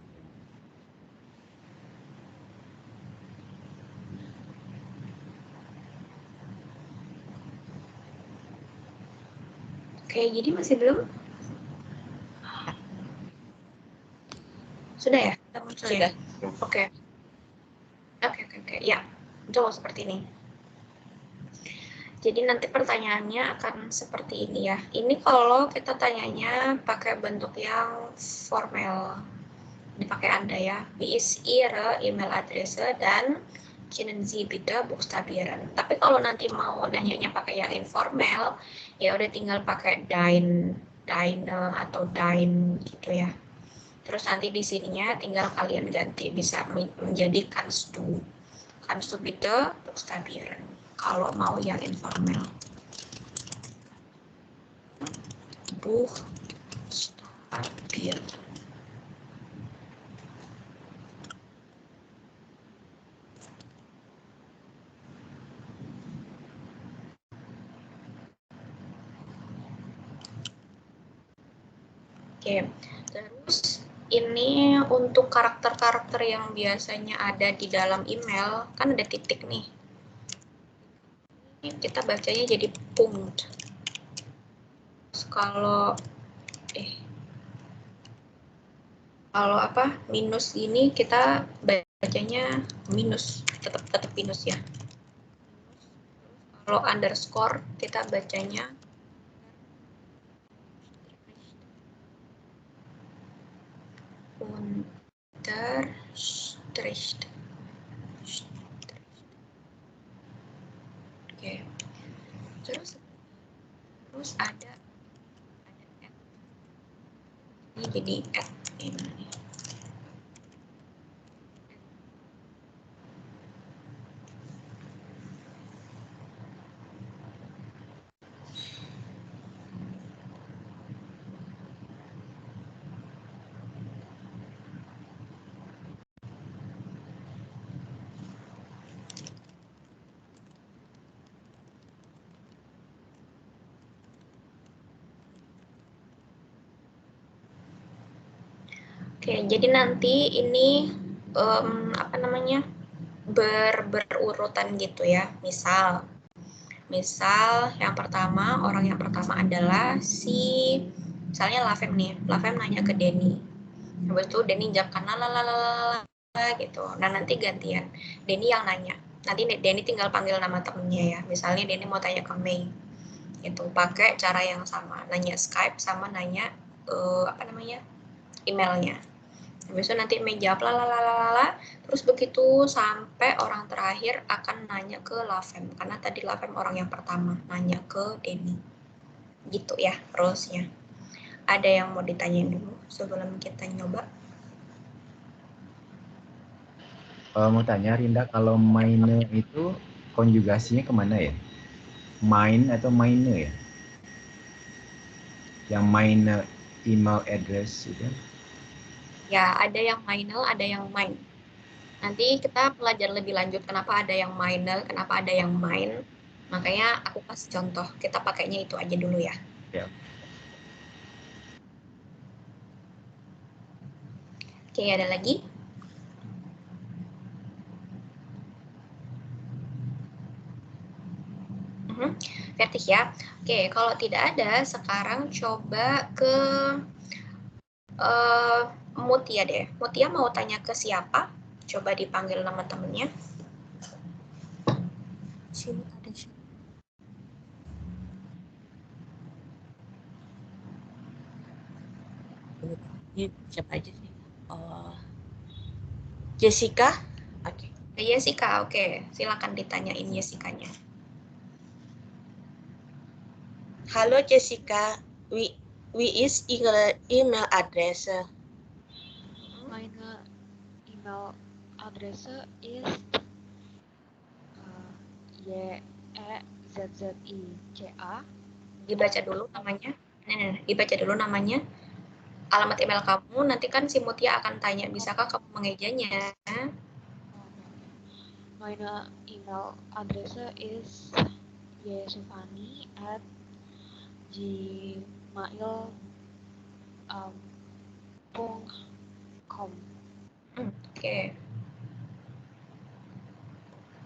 Oke, jadi masih belum? Sudah ya? Sudah muncul ya? Oke. Oke. Ya, coba seperti ini. Jadi nanti pertanyaannya akan seperti ini ya. Ini kalau kita tanyanya pakai bentuk yang formal. Dipakai Anda ya. Wie ist Ihre E-Mail-Adresse dan können Sie bitte buchstabieren. Tapi kalau nanti mau nanyanya pakai yang informal, ya udah tinggal pakai deine atau dein gitu ya. Terus nanti di sininya tinggal kalian ganti, bisa menjadi kannst du bitte buchstabieren. Kalau mau yang informal. Buchstabieren. Oke, terus ini untuk karakter-karakter yang biasanya ada di dalam email, kan ada titik nih. Ini kita bacanya jadi punkt. Terus kalau minus ini kita bacanya minus, tetap minus ya. Kalau underscore kita bacanya unterstrich. Oke. Terus ada at. Ini jadi at ini. Oke, jadi nanti ini berurutan gitu ya. Misal yang pertama, orang yang pertama adalah misalnya Lavem nih. Lavem nanya ke Denny. Habis itu Denny jawab kan gitu. Nah, nanti gantian. Denny yang nanya. Nanti Denny tinggal panggil nama temennya ya. Misalnya Denny mau tanya ke Mei. Itu pakai cara yang sama. Nanya Skype sama nanya emailnya. Habis itu nanti Mei jawab terus begitu sampai orang terakhir akan nanya ke Lavem, karena tadi Lavem orang yang pertama nanya ke Denny. Gitu ya terusnya. Ada yang mau ditanyain dulu sebelum kita nyoba? Mau tanya Rinda, kalau meine itu konjugasinya kemana ya? Main atau meine ya? Yang meine email address itu? Ya, ada yang minel, ada yang main. Nanti kita belajar lebih lanjut kenapa ada yang minel, kenapa ada yang main. Makanya aku kasih contoh, kita pakainya itu aja dulu ya. Ya. Oke, ada lagi? Fertig ya. Oke, kalau tidak ada, sekarang coba ke Mutia deh. Mutia mau tanya ke siapa? Coba dipanggil nama temennya. Sini ada siapa? Ini siapa aja sih? Jessica? Oke. Jessica, oke. Silakan ditanyain Jessica-nya. Halo Jessica, wie ist Ihre E-Mail-Adresse? Meine E-Mail-Adresse ist YEZZICA. Dibaca dulu namanya. Dibaca dulu namanya. alamat email kamu, nanti kan si Mutia akan tanya, bisakah kamu mengejanya? Meine E-Mail-Adresse ist yesufani@gmail.com. Oke.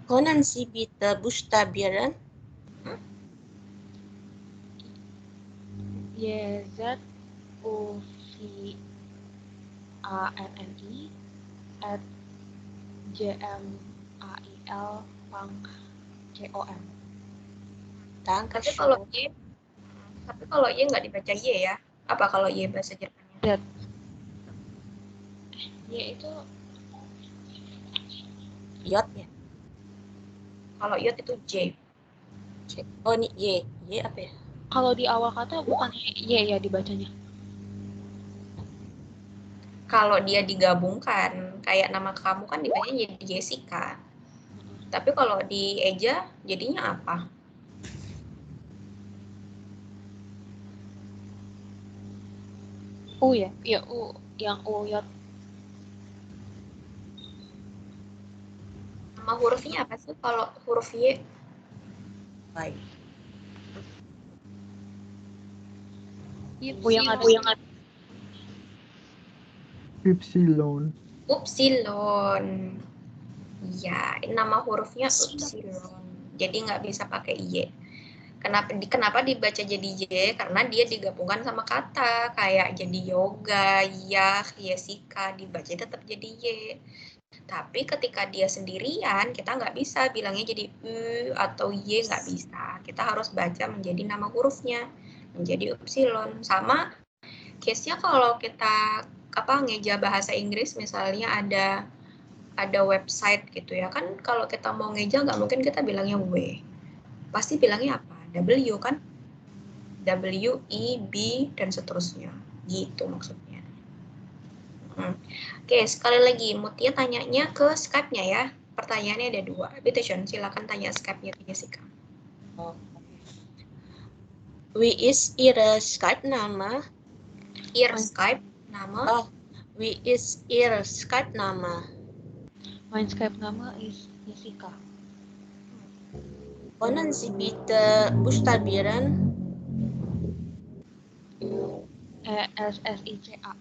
Können Sie bitte buchstabieren? yesufani@gmail.com. Tapi kalau Y nggak dibaca Y ya? Apa kalau Y bahasa Jermannya? Y itu Yot ya? Kalau Yot itu J. Oh ini Y. Y apa ya? Kalau di awal kata bukan Y ya dibacanya. Kalau dia digabungkan, kayak nama kamu kan dibacanya jadi Jessica. Tapi kalau di eja jadinya apa? U ya? Iya U, yang U Yot. Nama hurufnya apa sih kalau huruf Y? Baik. Itu yang ada Upsilon. Upsilon. Ya, nama hurufnya upsilon. Jadi nggak bisa pakai Y. Kenapa dibaca jadi Y? Karena dia digabungkan sama kata. Kayak jadi yoga, yah, Jessica. Dibaca tetap jadi Y. Tapi ketika dia sendirian, kita nggak bisa bilangnya jadi U atau Y, nggak bisa. Kita harus baca menjadi nama hurufnya. Menjadi upsilon. Sama case-nya kalau kita ngeja bahasa Inggris, misalnya ada website gitu ya kan, kalau kita mau ngeja nggak mungkin kita bilangnya W, pasti bilangnya apa? W kan, W, I, B dan seterusnya gitu maksudnya. Oke, sekali lagi Mutia tanyanya ke Skype-nya ya, pertanyaannya ada 2. Bitte schön, silakan tanya Skype-nya ke Jessica. Wie ist Ihre Skype-Name? Ihr Skype-Name? Oh, wie ist Ihr Skype-Name? Mein Skype-Name ist Jessica. Können Sie bitte buchstabieren? SSICA.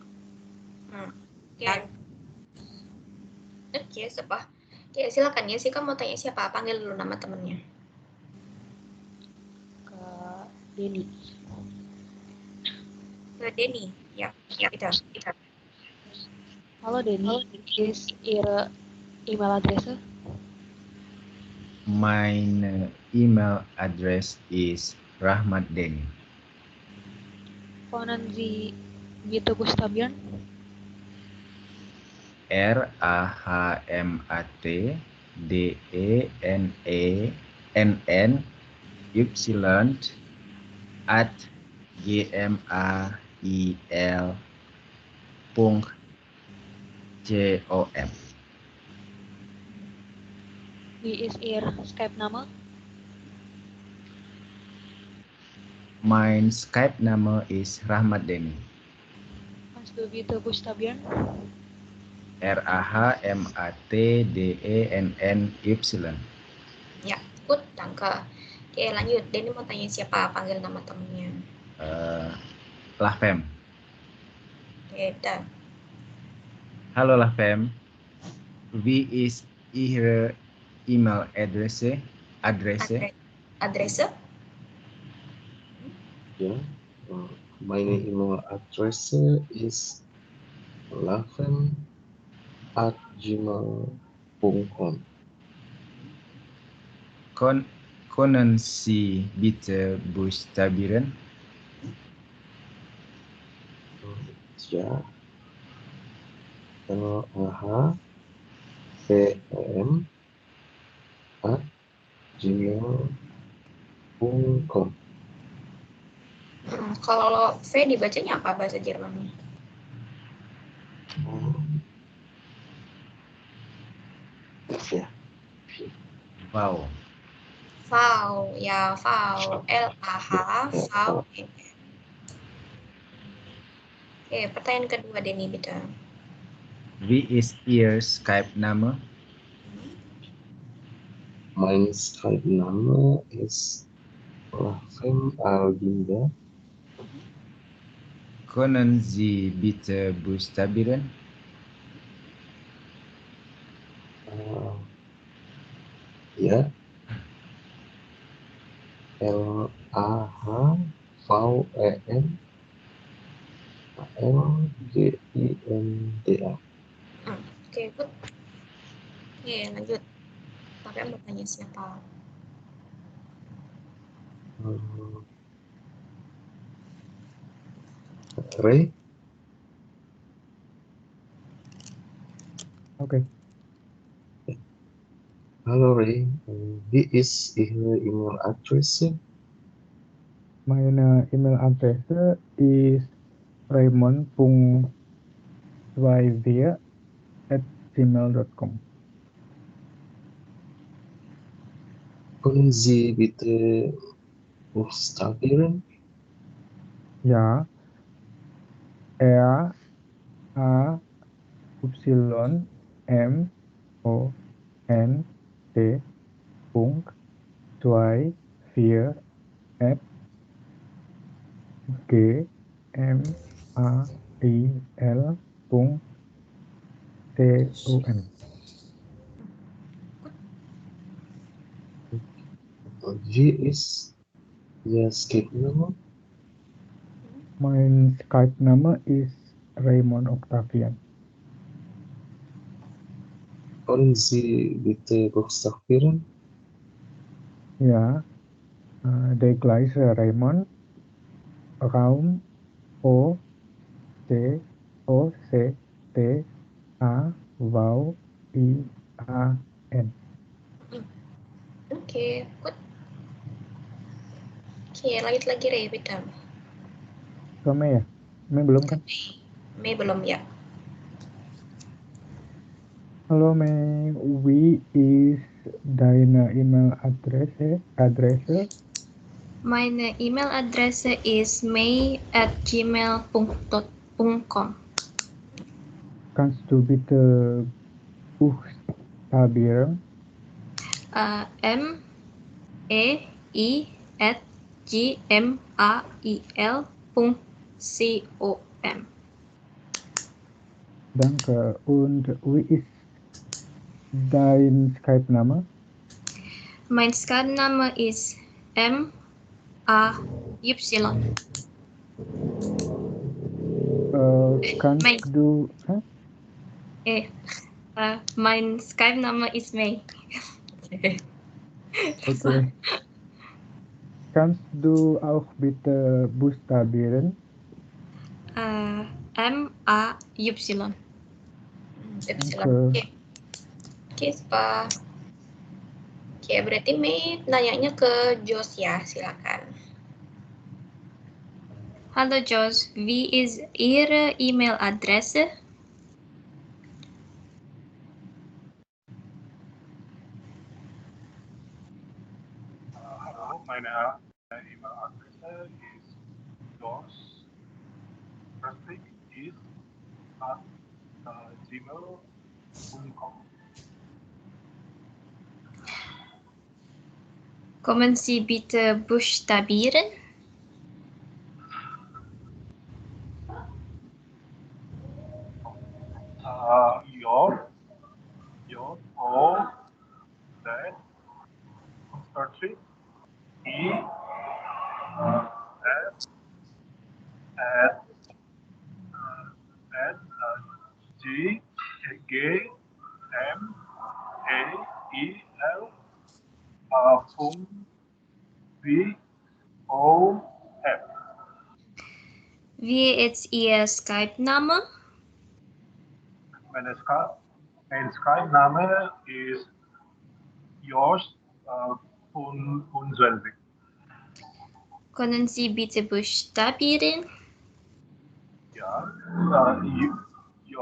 Oke, siapa? Ya, silakan ya, Jessica mau tanya siapa? Panggil dulu nama temennya. Ke Denny. Ke Denny, ya kita. Halo Denny, is Ihre E-Mail-Adresse? Mein email address is Rahmat Denny. Können Sie bitte buchstabieren? RAHMATDENNY@gmail.com. Wie ist Ihr Skype-Name? Mein Skype-Name is Rahmat Denny. Kannst du bitte buchstabieren? RAHMATDENNY. Ya, good, danke. Oke, lanjut. Denny mau tanya siapa? Panggil nama temennya. Lahfem. Oke, dan. Halo Lahfem. Wie ist Ihre email adresse? Adresse? Ja, meine E-Mail-Adresse ist lachen@gmail.com. Können Sie bitte buchstabieren? Ja, LAHVM@gmail.com. Kalau V dibacanya apa bahasa Jermannya? Ya. Wow. Vau, ya Vau, LAHVE. Oke, pertanyaan kedua Denny, bitte. Wie ist Ihr Skype-Name? Mein Skype-Name ist Rafem Alginda. Können Sie bitte buchstabieren? Ja. LAHVEN ALGINDA. Oke, good. Oke, lanjut. Sampai mau tanya siapa? Ray. Okay. Hallo Ray, wie ist Ihre E-Mail-Adresse? Meine E-Mail-Adresse ist raymond.2w@gmail.com. Können Sie bitte buchstabieren? Ja. RAH.2.gmail.com. Wie ist Ihr Skype-Name? Mein Skype-Name ist Raymond Octavian. Können Sie bitte buchstabieren? Ja. Der gleiche Raymond, Raum, O, C, O, C, T, A, V, I, A, N. Oke, good. Oke, lanjut lagi Ray, bitte. Ke Mei ya? Mei belum kan? Mei belum ya. Halo Mei, wie ist deine E-Mail-Adresse? Meine E-Mail-Adresse ist may@gmail.com. Kannst du bitte buchstabieren? MEI@gmail.com. Danke. Und wie ist dein Skype-Name? Mein Skype-Name ist MAY. Kannst du... Mein Skype-Name ist May. Okay. Kannst du auch bitte buchstabieren? MAY. Oke, Spa. Oke, berarti Mei nanyanya ke Jos ya, silakan. Hallo Jos, wie ist Ihre E-Mail-Adresse? Hallo, meine E-Mail-Adresse ist jos@gmail.com. Kommen Sie bitte buchstabieren? Wie ist Ihr Skype-Name? Mein Skype-Name ist Josh von Sölvik. Können Sie bitte buchstabieren? Ja, J,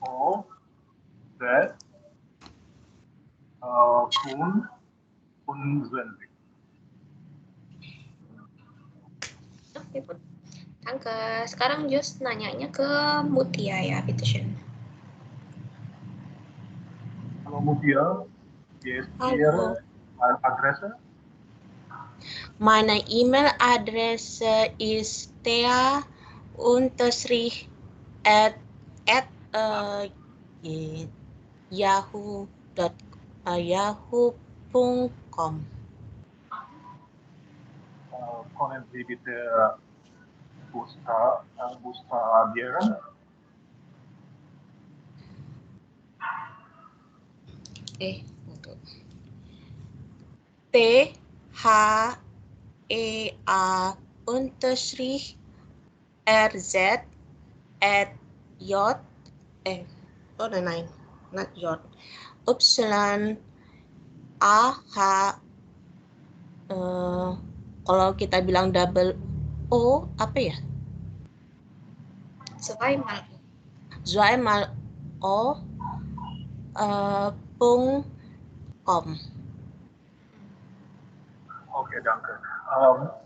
O, Z, von Sölvik. Oke, gut. danke. Sekarang Just nanyanya ke Mutia ya, bitteschön. Hallo Mutia, wie ist Hallo. Ihre Adresse? Meine E-Mail-Adresse ist thea_@yahoo.com. Können Sie bitte buchstabieren? Kalau kita bilang double O apa ya? Zweimal. Zweimal O .com. Okay, danke.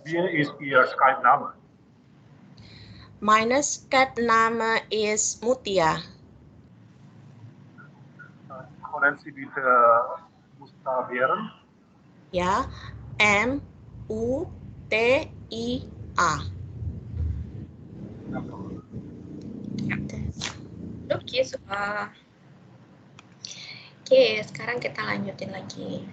Wie ist Ihr Skype-Name? Meine Skype-Name ist Mutia. Können Sie bitte buchstabieren? Ja, M-U-T-I-A. Oke, super. Oke, sekarang kita lanjutin lagi.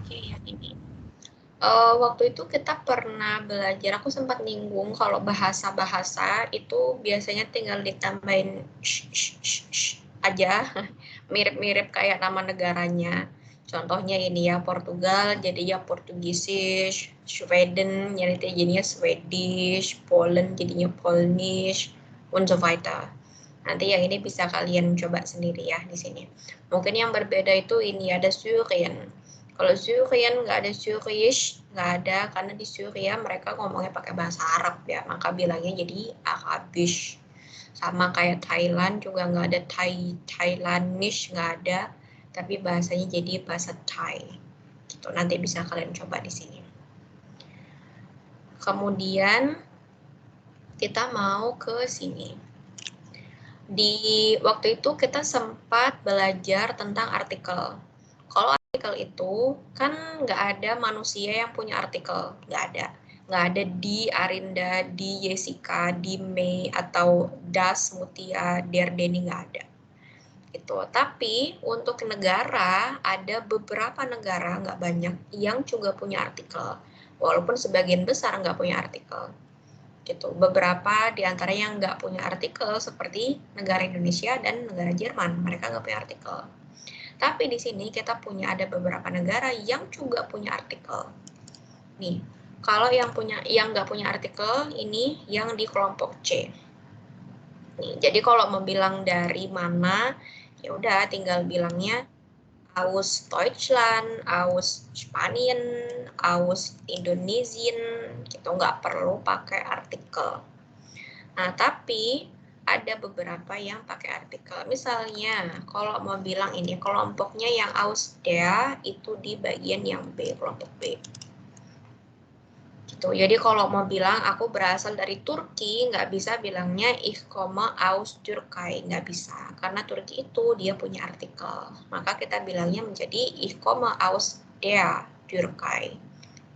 Oke, yang ini. Waktu itu kita pernah belajar, aku sempat nyinggung kalau bahasa-bahasa itu biasanya tinggal ditambahin aja, mirip-mirip kayak nama negaranya. Contohnya ini ya, Portugal jadinya Portugisisch, Sweden jadinya Swedish, Poland jadinya Polnish, und so weiter. Nanti yang ini bisa kalian coba sendiri ya di sini. Mungkin yang berbeda itu ini ada Syrien. Kalau Syrien nggak ada Syrisch, nggak ada, karena di Syria mereka ngomongnya pakai bahasa Arab ya, maka bilangnya jadi Arabisch. Sama kayak Thailand juga nggak ada Thailandish, nggak ada, tapi bahasanya jadi bahasa Thai. Gitu, nanti bisa kalian coba di sini. Kemudian kita mau ke sini. Di waktu itu kita sempat belajar tentang artikel. Kalau artikel itu kan nggak ada manusia yang punya artikel, nggak ada. Nggak ada di Arinda, di Jessica, di Mei, atau Das, Mutia, Der, Denny, nggak ada. Gitu. Tapi untuk negara, ada beberapa negara, nggak banyak, yang juga punya artikel. Walaupun sebagian besar nggak punya artikel. Gitu. Beberapa di antara yang nggak punya artikel seperti negara Indonesia dan negara Jerman, mereka nggak punya artikel. Tapi di sini kita punya ada beberapa negara yang juga punya artikel. Nih, kalau yang nggak punya artikel ini yang di kelompok C. Nih, jadi kalau mau bilang dari mana, ya udah tinggal bilangnya aus Deutschland, aus Spanien, aus Indonesian, gitu, nggak perlu pakai artikel. Nah, tapi ada beberapa yang pakai artikel. Misalnya, kalau mau bilang ini kelompoknya yang aus der itu di bagian yang B, kelompok B. Gitu. Jadi kalau mau bilang aku berasal dari Turki, nggak bisa bilangnya ich komme aus Türkei, nggak bisa. Karena Turki itu dia punya artikel. Maka kita bilangnya menjadi ich komme aus der Türkei.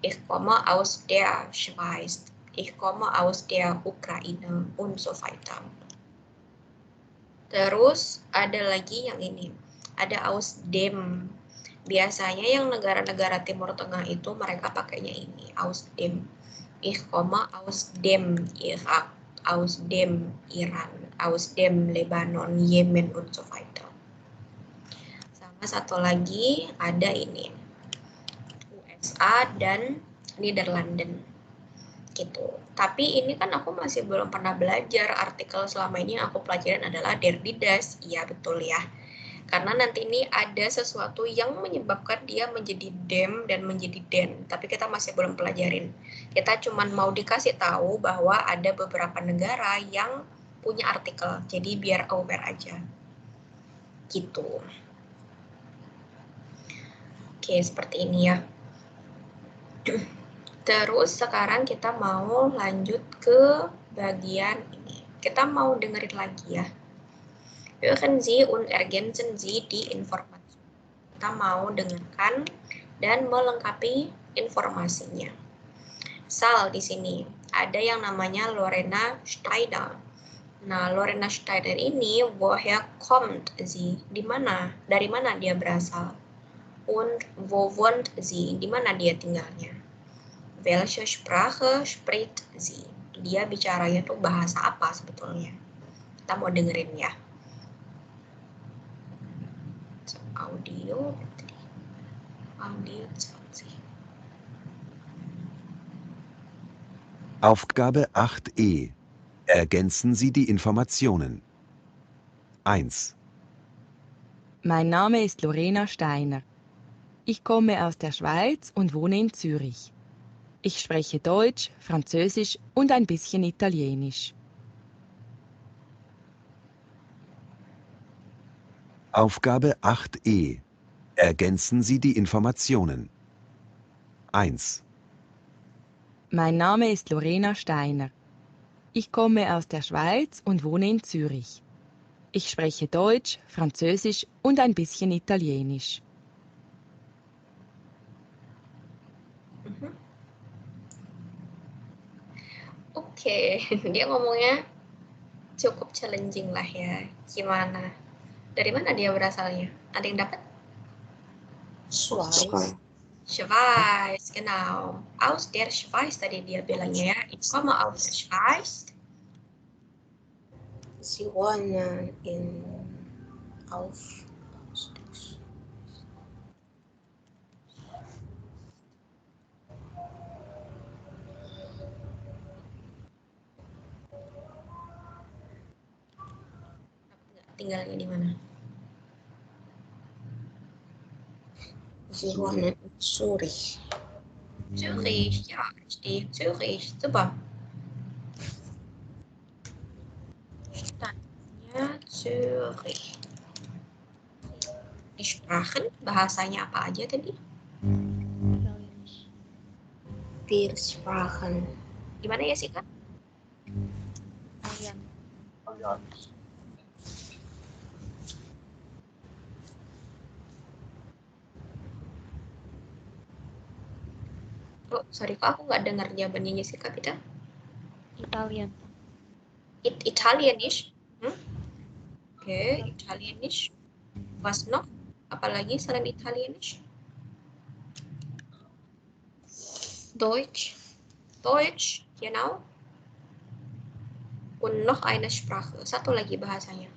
Ich komme aus der Schweiz. Ich komme aus der Ukraine und so weiter. Terus ada lagi yang ini, ada aus dem. Biasanya yang negara-negara Timur Tengah itu mereka pakainya ini, aus dem. Ich komme aus dem Irak, aus dem Iran, aus dem Lebanon, Yemen, und so weiter. Sama satu lagi ada ini, USA dan Nederlanden. Gitu. Tapi ini kan aku masih belum pernah belajar artikel, selama ini yang aku pelajarin adalah der, die, das. Iya betul ya. Karena nanti ini ada sesuatu yang menyebabkan dia menjadi dem dan menjadi den, tapi kita masih belum pelajarin. Kita cuma mau dikasih tahu bahwa ada beberapa negara yang punya artikel, jadi biar aware aja. Gitu. Oke, seperti ini ya. Terus sekarang kita mau lanjut ke bagian ini. Kita mau dengerin lagi ya. Hören Sie und ergänzen Sie die Information. Kita mau dengarkan dan melengkapi informasinya. Misal di sini ada yang namanya Lorena Steiner. Nah, Lorena Steiner ini woher kommt sie? Di mana? Dari mana dia berasal? Und wo wohnt sie? Di mana dia tinggalnya? Welche Sprache spricht sie? Dia bicaranya tuh bahasa apa sebetulnya? Kita mau dengerin ya. So, audio 20. Aufgabe 8e. Ergänzen Sie die Informationen. 1, Mein Name ist Lorena Steiner. Ich komme aus der Schweiz und wohne in Zürich. Ich spreche Deutsch, Französisch und ein bisschen Italienisch. Aufgabe 8e. Ergänzen Sie die Informationen. 1, Mein Name ist Lorena Steiner. Ich komme aus der Schweiz und wohne in Zürich. Ich spreche Deutsch, Französisch und ein bisschen Italienisch. Oke, dia ngomongnya cukup challenging lah ya. Gimana? Dari mana dia berasalnya? Ada yang dapat? Schweiz. Schweiz, genau. Aus der Schweiz tadi dia bilangnya ya. Ich komme aus der Schweiz. Sie wohnen auf Tinggalnya di mana? Sie wohnen in Zürich. Zürich, ja, richtig. Zürich, super. Stadtnya Zürich. Die Sprachen, bahasanya apa aja tadi? Wir sprachen. Gimana ya sih, Kak? Oh, sorry, kok aku nggak dengar jawabannya Jessica, Pita? Italian. Italienisch? Oke, Italienisch. Was noch? Apalagi selain Italienisch? Deutsch. Deutsch, genau. Und noch eine Sprache. Satu lagi bahasanya.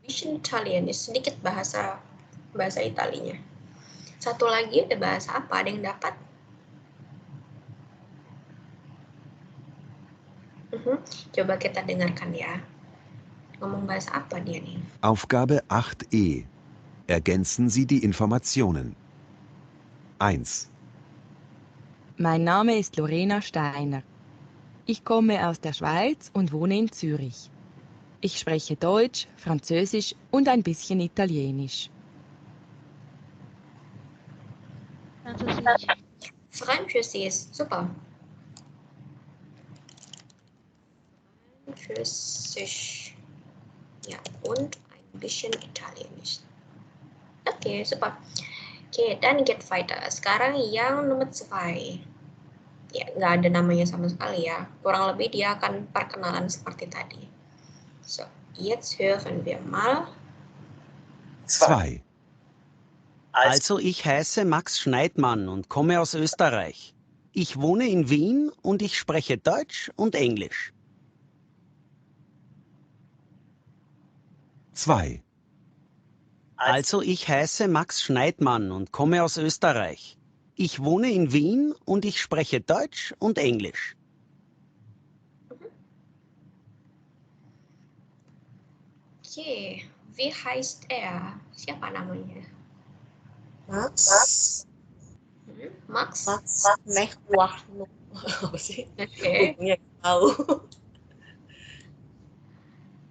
Bisschen Italienisch, sedikit bahasa Italinya. Satu lagi ada bahasa apa? Ada yang dapat? Coba kita dengarkan ya. Ngomong bahasa apa dia nih? Aufgabe 8e. Ergänzen Sie die Informationen. 1, Mein Name ist Lorena Steiner. Ich komme aus der Schweiz und wohne in Zürich. Ich spreche Deutsch, Französisch und ein bisschen Italienisch. Französisch, super. Französisch. Ja, und ein bisschen Italienisch. Oke, super. Oke, dan get weiter. Sekarang yang nomor 2. Ya, nggak ada namanya sama sekali ya. Kurang lebih dia akan perkenalan seperti tadi. So, jetzt hören wir mal. 2, Also, ich heiße Max Schneidmann und komme aus Österreich. Ich wohne in Wien und ich spreche Deutsch und Englisch. 2, Also ich heiße Max Schneidmann und komme aus Österreich. Ich wohne in Wien und ich spreche Deutsch und Englisch. Oke, wie heißt er? Siapa namanya? Max. Max? Max Nehwahnu. Apa sih? Oke. Ujungnya tahu.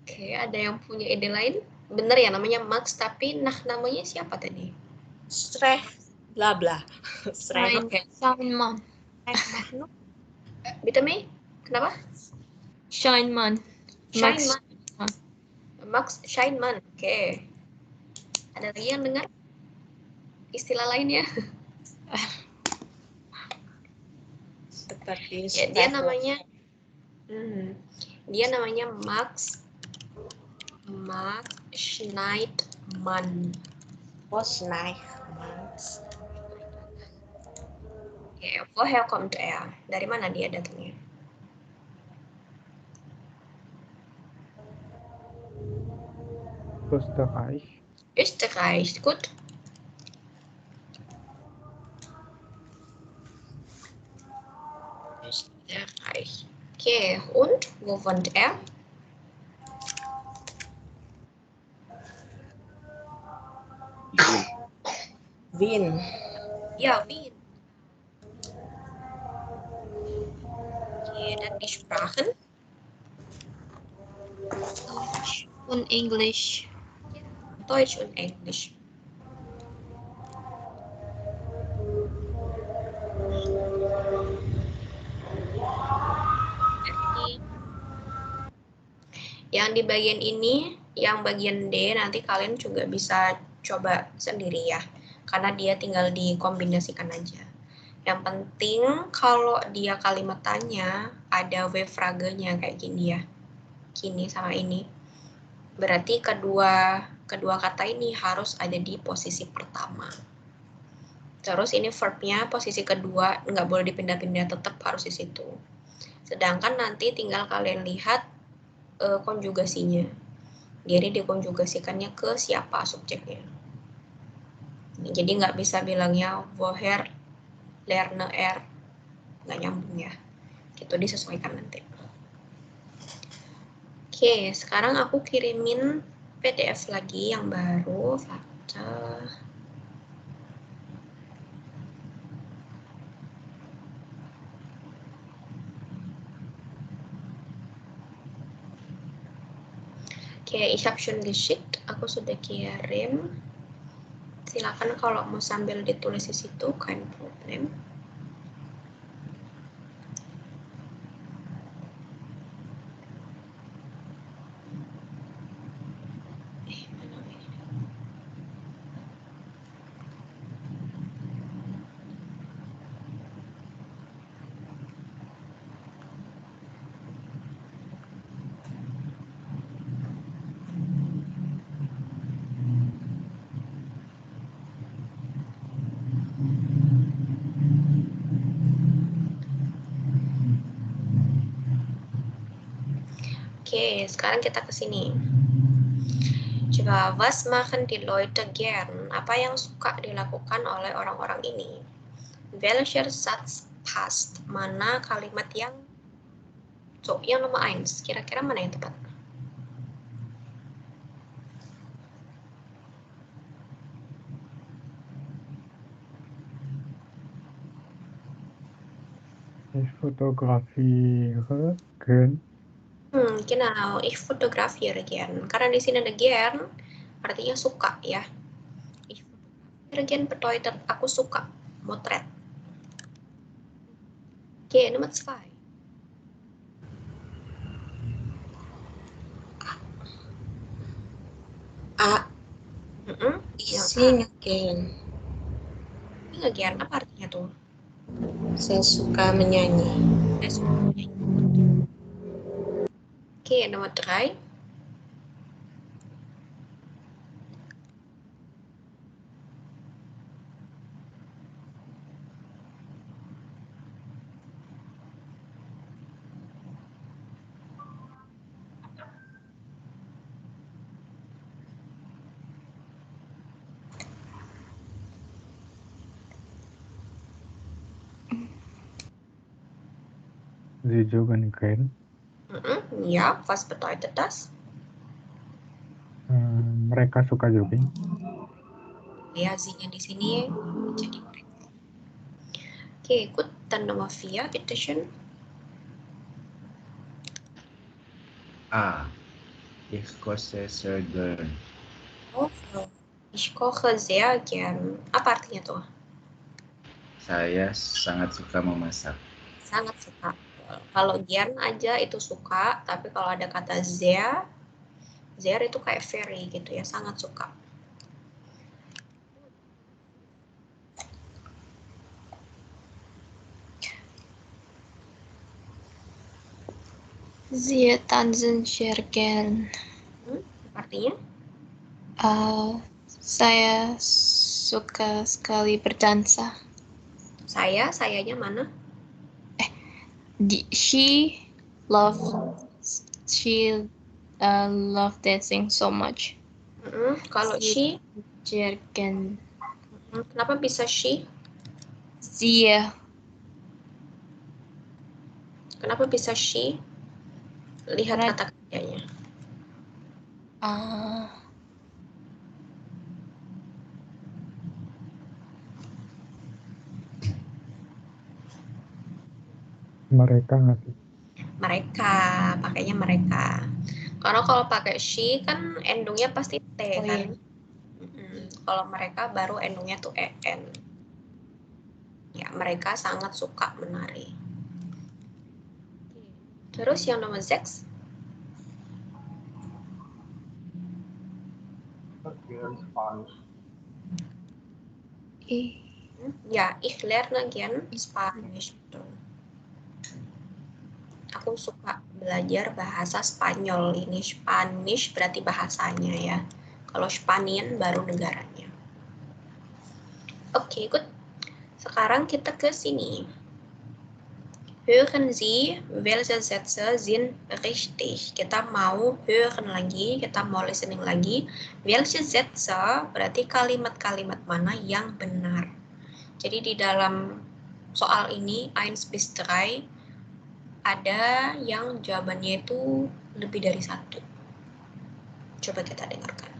Oke, ada yang punya ide lain? Bener ya namanya Max, tapi namanya siapa tadi? Shrek bla bla. Shrek. Oke. Scheinman. Nehwahnu. Bitame? Kenapa? Scheinman. Max. Scheinman. Max Scheinman. Oke. Ada lagi yang dengar istilah lainnya? Seperti Ya, dia namanya Max Schneidmann. Oh, Schneidmann. Oke, woher kommt er? Dari mana dia datangnya? Österreich. Österreich, gut. Österreich. Okay, und wo wohnt er? Wien. Ja, Wien. Okay, dann die Sprachen. Deutsch und Englisch. Deutsch und Englisch. Yang di bagian ini, yang bagian D, nanti kalian juga bisa coba sendiri ya. Karena dia tinggal dikombinasikan aja. Yang penting kalau dia kalimat tanya, ada V fragenya kayak gini ya. Gini sama ini. Berarti kedua kata ini harus ada di posisi pertama. Terus ini verbnya posisi kedua, nggak boleh dipindah-pindah, tetap harus di situ. Sedangkan nanti tinggal kalian lihat konjugasinya. Jadi dikonjugasikannya ke siapa subjeknya. Jadi nggak bisa bilangnya woher, lerne er, nggak nyambung ya. Itu disesuaikan nanti. Oke, sekarang aku kirimin PDF lagi yang baru, fakta. Oke, ich habe schon geschickt. Aku sudah kirim. Silakan kalau mau sambil ditulis di situ, kein problem. Oke, sekarang kita ke sini. Coba, was machen die Leute gern? Apa yang suka dilakukan oleh orang-orang ini? Welcher Satz passt? Mana kalimat yang yang nomor 1. Kira-kira mana yang tepat? Ich fotografiere gern. Genau, ich fotografiere gern. Karena di sini ada gern, artinya suka ya. Ich fotografiere gern bedeutet aku suka motret. Oke, nomor 2. Ich singe gern. Ini ngegern, apa artinya tuh? Saya suka menyanyi. Saya suka menyanyi. Oke, nomor 3. Sie joggen gern. Ja, was bedeutet das? Mereka suka jogging. Ya, Sie-nya di sini jadi mereka. Oke, gut. Dann Nummer 4, bitteschön. A. Ich koche sehr gern. Oh, ich koche sehr gern. Apa artinya tuh? Saya sangat suka memasak. Sangat suka. Kalau gern aja itu suka, tapi kalau ada kata sehr itu kayak very gitu ya, sangat suka. Sie tanzen sehr gern. Artinya? Saya suka sekali berdansa. Sayanya mana? She love dancing so much. Kalau she? Sehr gern. Kenapa bisa she? Sie. Kenapa bisa she? Lihat kata kerjanya. Mereka nggak sih? Mereka, pakainya mereka. Karena kalau pakai she kan endungnya pasti T kan. Kalau mereka baru endungnya tuh en. Ya, mereka sangat suka menari. Terus yang nomor 6. Spanisch. Ya, ich lerne gern Spanisch. Aku suka belajar bahasa Spanyol. Ini Spanish berarti bahasanya ya. Kalau Spanien baru negaranya. Oke, good. Sekarang kita ke sini. Hören Sie, welche Sätze sind richtig? Kita mau hören lagi, kita mau listening lagi. Welche Sätze berarti kalimat-kalimat mana yang benar. Jadi di dalam soal ini 1 bis 3 ada yang jawabannya itu lebih dari 1. Coba kita dengarkan.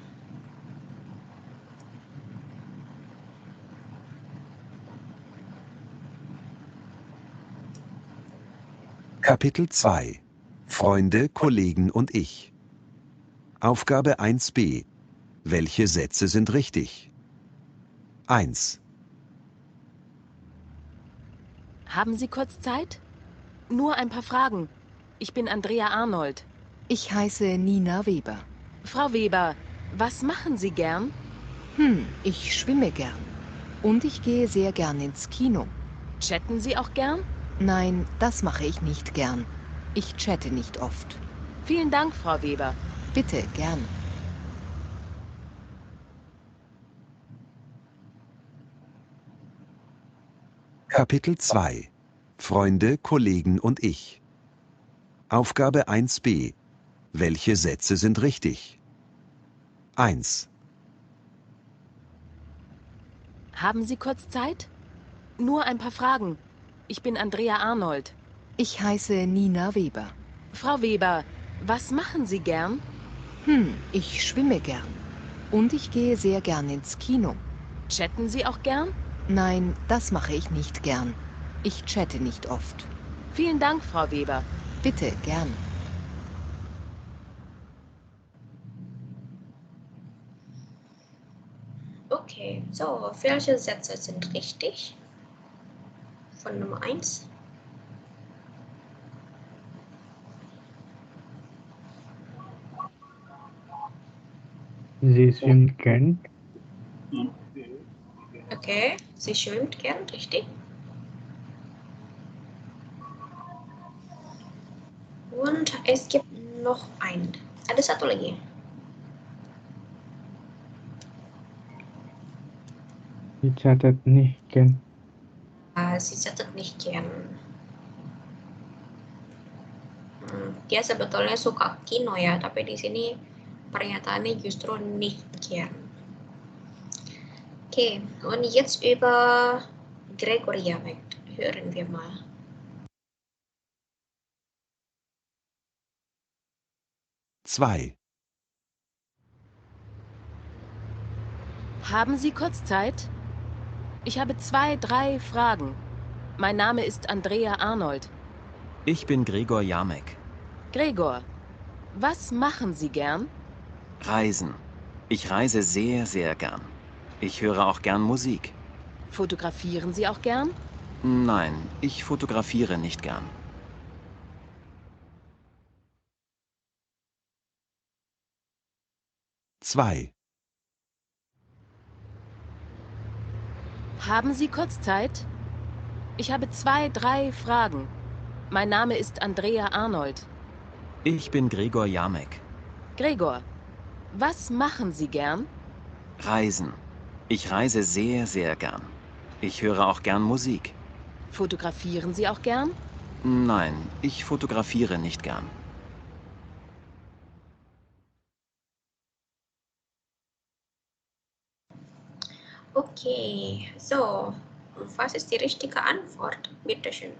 Kapitel 2 Freunde, Kollegen und ich. Aufgabe 1b. Welche Sätze sind richtig? 1. Haben Sie kurz Zeit? Nur ein paar Fragen. Ich bin Andrea Arnold. Ich heiße Nina Weber. Frau Weber, was machen Sie gern? Ich schwimme gern. Und ich gehe sehr gern ins Kino. Chatten Sie auch gern? Nein, das mache ich nicht gern. Ich chatte nicht oft. Vielen Dank, Frau Weber. Bitte, gern. Kapitel 2 Freunde, Kollegen und ich. Aufgabe 1b. Welche Sätze sind richtig? 1. Haben Sie kurz Zeit? Nur ein paar Fragen. Ich bin Andrea Arnold. Ich heiße Nina Weber. Frau Weber, was machen Sie gern? Ich schwimme gern. Und ich gehe sehr gern ins Kino. Chatten Sie auch gern? Nein, das mache ich nicht gern. Ich chatte nicht oft. Vielen Dank, Frau Weber. Bitte, gern. Okay, so, welche Sätze sind richtig? Von Nummer 1. Sie schwimmt gern. Okay, sie schwimmt gern, richtig. Und es gibt noch einen. Ada satu lagi. Sie chattet nicht gern. Sie chattet nicht gern. Dia sebetulnya suka kino ya, tapi di sini pernyataannya justru nicht gern. Okay, und jetzt über Gregoria hören wir mal. 2. Haben Sie kurz Zeit? Ich habe 2, 3 Fragen. Mein Name ist Andrea Arnold. Ich bin Gregor Jamek. Gregor, was machen Sie gern? Reisen. Ich reise sehr, sehr gern. Ich höre auch gern Musik. Fotografieren Sie auch gern? Nein, ich fotografiere nicht gern. Zwei. Haben Sie kurz Zeit? Ich habe 2, 3 Fragen. Mein Name ist Andrea Arnold. Ich bin Gregor Jamek. Gregor, was machen Sie gern? Reisen. Ich reise sehr, sehr gern. Ich höre auch gern Musik. Fotografieren Sie auch gern? Nein, ich fotografiere nicht gern. Okay, so, was ist die richtige Antwort? Bitte schön.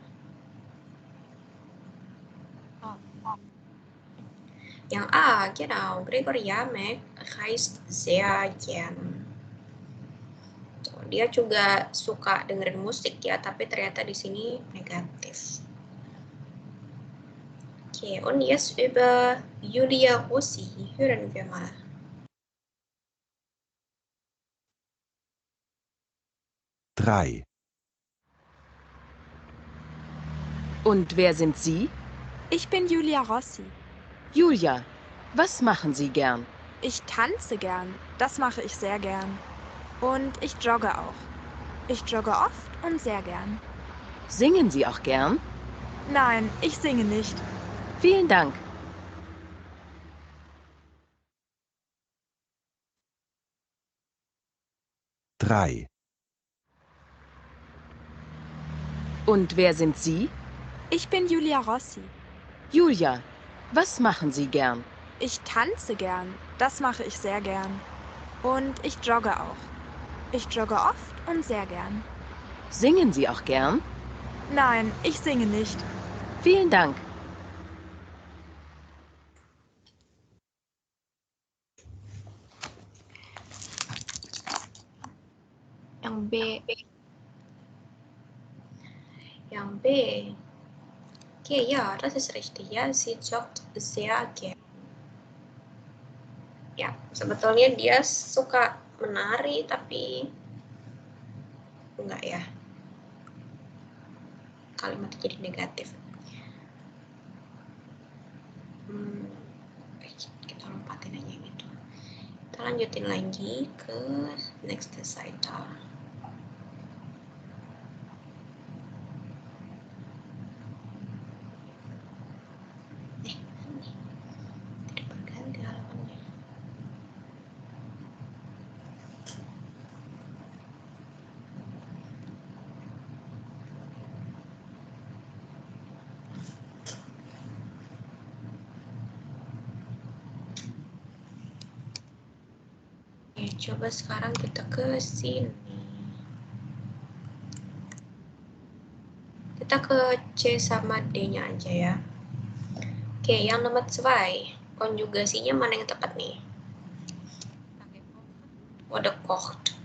Yang A, genau. Gregor Jamek reist sehr gern. So, dia juga suka dengerin musik ya, tapi ternyata di sini negatif. Okay, und jetzt über Julia Rossi hören wir mal. Drei. Und wer sind Sie? Ich bin Julia Rossi. Julia, was machen Sie gern? Ich tanze gern. Das mache ich sehr gern. Und ich jogge auch. Ich jogge oft und sehr gern. Singen Sie auch gern? Nein, ich singe nicht. Vielen Dank. Drei. Und wer sind Sie? Ich bin Julia Rossi. Julia, was machen Sie gern? Ich tanze gern. Das mache ich sehr gern. Und ich jogge auch. Ich jogge oft und sehr gern. Singen Sie auch gern? Nein, ich singe nicht. Vielen Dank. Yang B. Yang B. Okay, ja, das ist richtig ya. Sie joggt sehr gern. Ya, sebetulnya dia suka menari tapi enggak ya. Kalimat jadi negatif. Kita lompatin aja yang itu. Kita lanjutin lagi ke next recital. Tidak berganti halamannya. Oke, coba sekarang kita ke sini. Kita ke C sama D-nya aja ya. Oke, yang nomor 2. Konjugasinya mana yang tepat nih? Wurde kocht.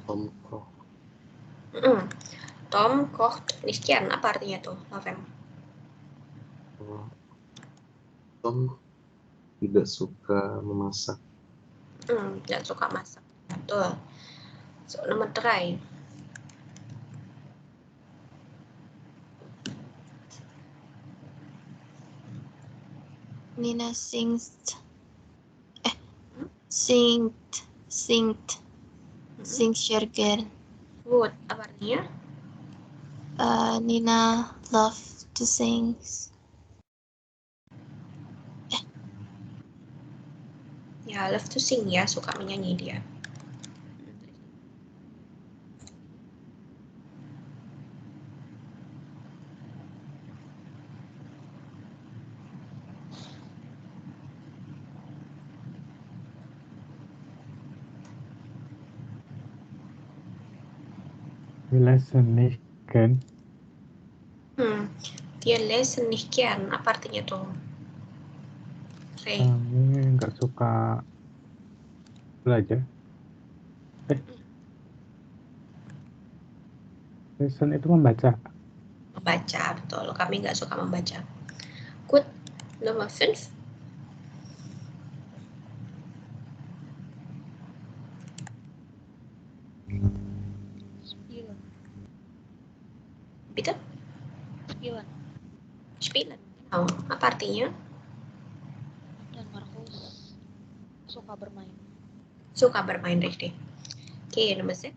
Tom kocht. Tom kocht nicht gern. Apa artinya tuh, Novem? Tom tidak suka memasak. Tidak suka masak. Betul. So, nomor 3. Nina singt sehr gern. Good. Apa artinya? Nina love to sing. Ya, love to sing ya, suka menyanyi dia. Wir lesen nicht gern. Wir lesen nicht gern. Apa artinya tuh? Kami nggak suka belajar. Listen itu membaca. Membaca, betul. Kami nggak suka membaca. Good. Nomor 5. Spielen. Bitte? Spielen. Spielen. Oh, apa artinya? Dan Markus suka bermain. Suka bermain, richtig. Oke, nomor 6.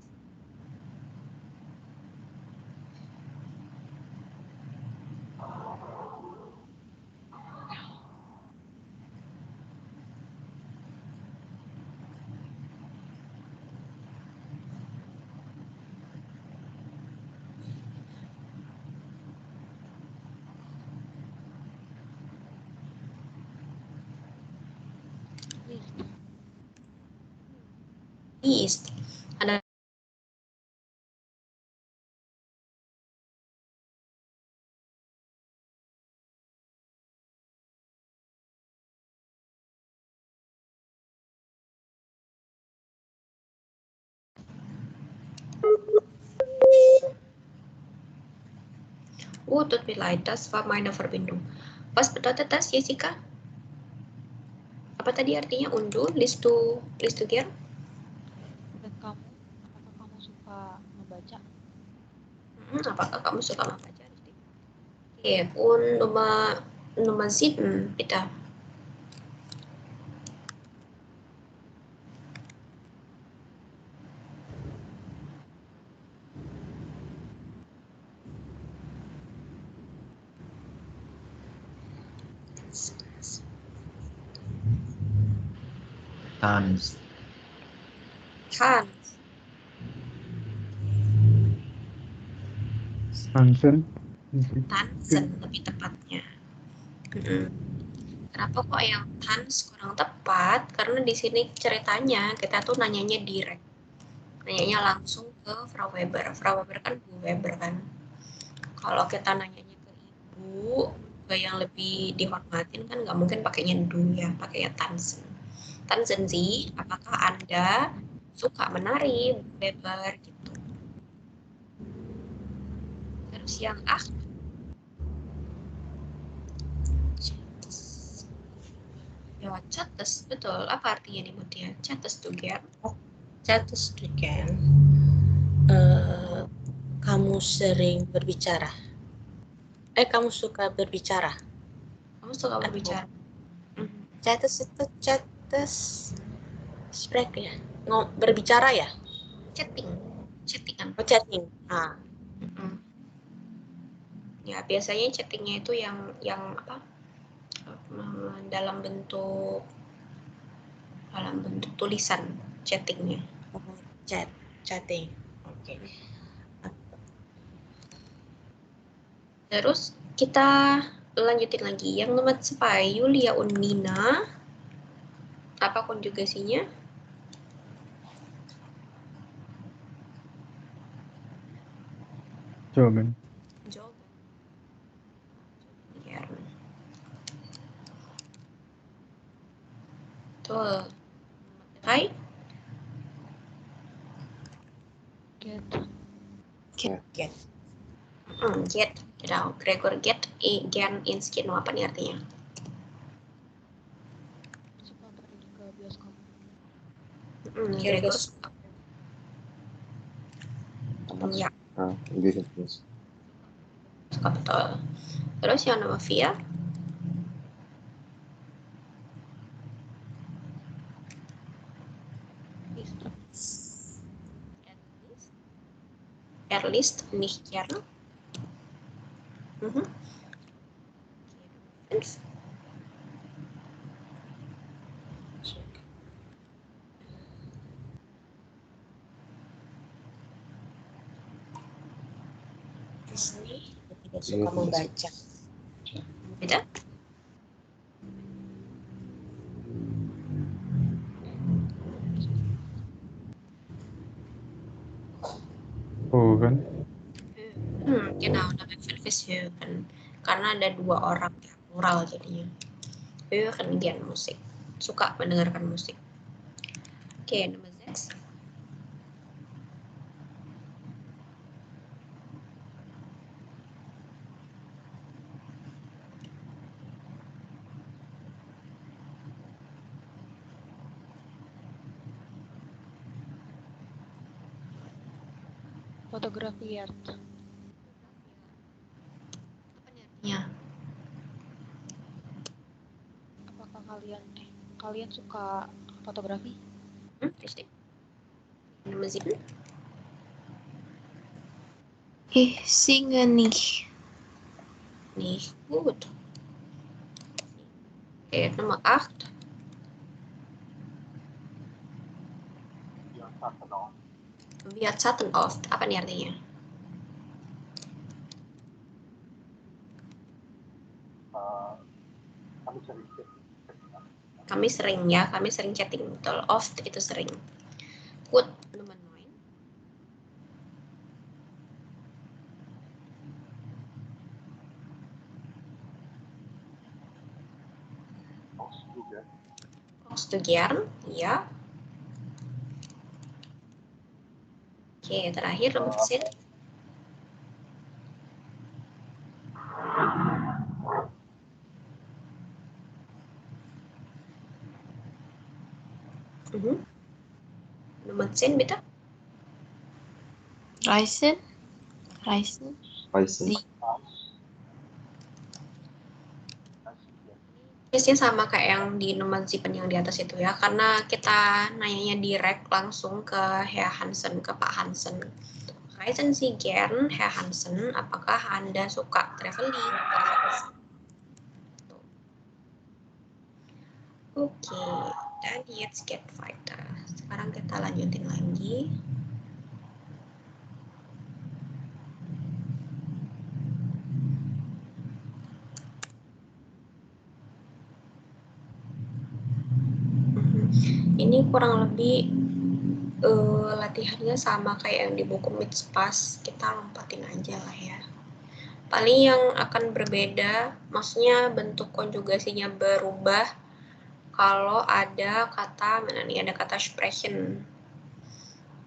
Ist. Ada tut mir leid, das war meine Verbindung. Was bedeutet das, Jessica? Apa tadi artinya undur? Listu gern? Dan kamu, apakah kamu suka membaca? Apakah kamu suka membaca? Oke, und Nummer 7, bitte. Tanz. Tanzen. Tanzen lebih tepatnya. Kenapa kok yang Tanz kurang tepat? Karena di sini ceritanya kita tuh nanyanya direct. Nanyanya langsung ke Frau Weber. Frau Weber kan Bu Weber kan. Kalau kita nanyanya ke Ibu, ke yang lebih dihormatin kan nggak mungkin pakainya du ya, pakainya Tanzen. Tanzen sih, apakah Anda suka menari, Bu Weber gitu. Terus yang ya, chattes, betul. Apa artinya nih Mutia? Chattes juga. Chattes juga. Kamu sering berbicara. Kamu suka berbicara. Kamu suka berbicara. Chattes itu chattes sprek ya. Berbicara ya? Chattingan. Oh, chatting. Ya, biasanya chattingnya itu yang apa? Dalam bentuk tulisan chattingnya. Chatting. Oke. Terus kita lanjutin lagi yang nomor 10, Yulia und Nina. Apa konjugasinya? Jawaban. Tuh. Hai. Get. Get. Get. Gregor get. Gen inskin. Apa nih artinya? Suka pergi ke bioskop. Gregor suka. Ya. Suka betul. Terus yang nama Via? Erlist nicht gerne. Di sini tidak suka membaca. Beda? Hören. Genau, Nummer 5 ist hören. Karena ada 2 orang ya, plural jadinya. Hören gern Musik. Suka mendengarkan musik. Oke, Nummer 6. Fotografiert. Ya. Apakah kalian suka fotografi? Richtig. Nummer 7. Ich singe nicht. Nicht gut. Oke, Nummer 8. Wir chatten oft. Apa nih artinya? Kami sering ya, kami sering chatting. Betul, oft itu sering. Good, Nummer 9. Kochst du gern? Ya. Oke, terakhir Nummer 10. Nummer 10 bitte. Reisen. Biasanya sama kayak yang di nomor Zipen yang di atas itu ya, karena kita nanyanya direct langsung ke Herr Hansen, ke Pak Hansen. Reisen Sie gern, Herr Hansen, apakah Anda suka traveling, Pak Hansen? Oke, dan jetzt get weiter. Sekarang kita lanjutin lagi. Ini kurang lebih latihannya sama kayak yang di buku Mitspas, kita lompatin aja lah ya. Paling yang akan berbeda, maksudnya bentuk konjugasinya berubah kalau ada kata, mana nih, ada kata sprechen.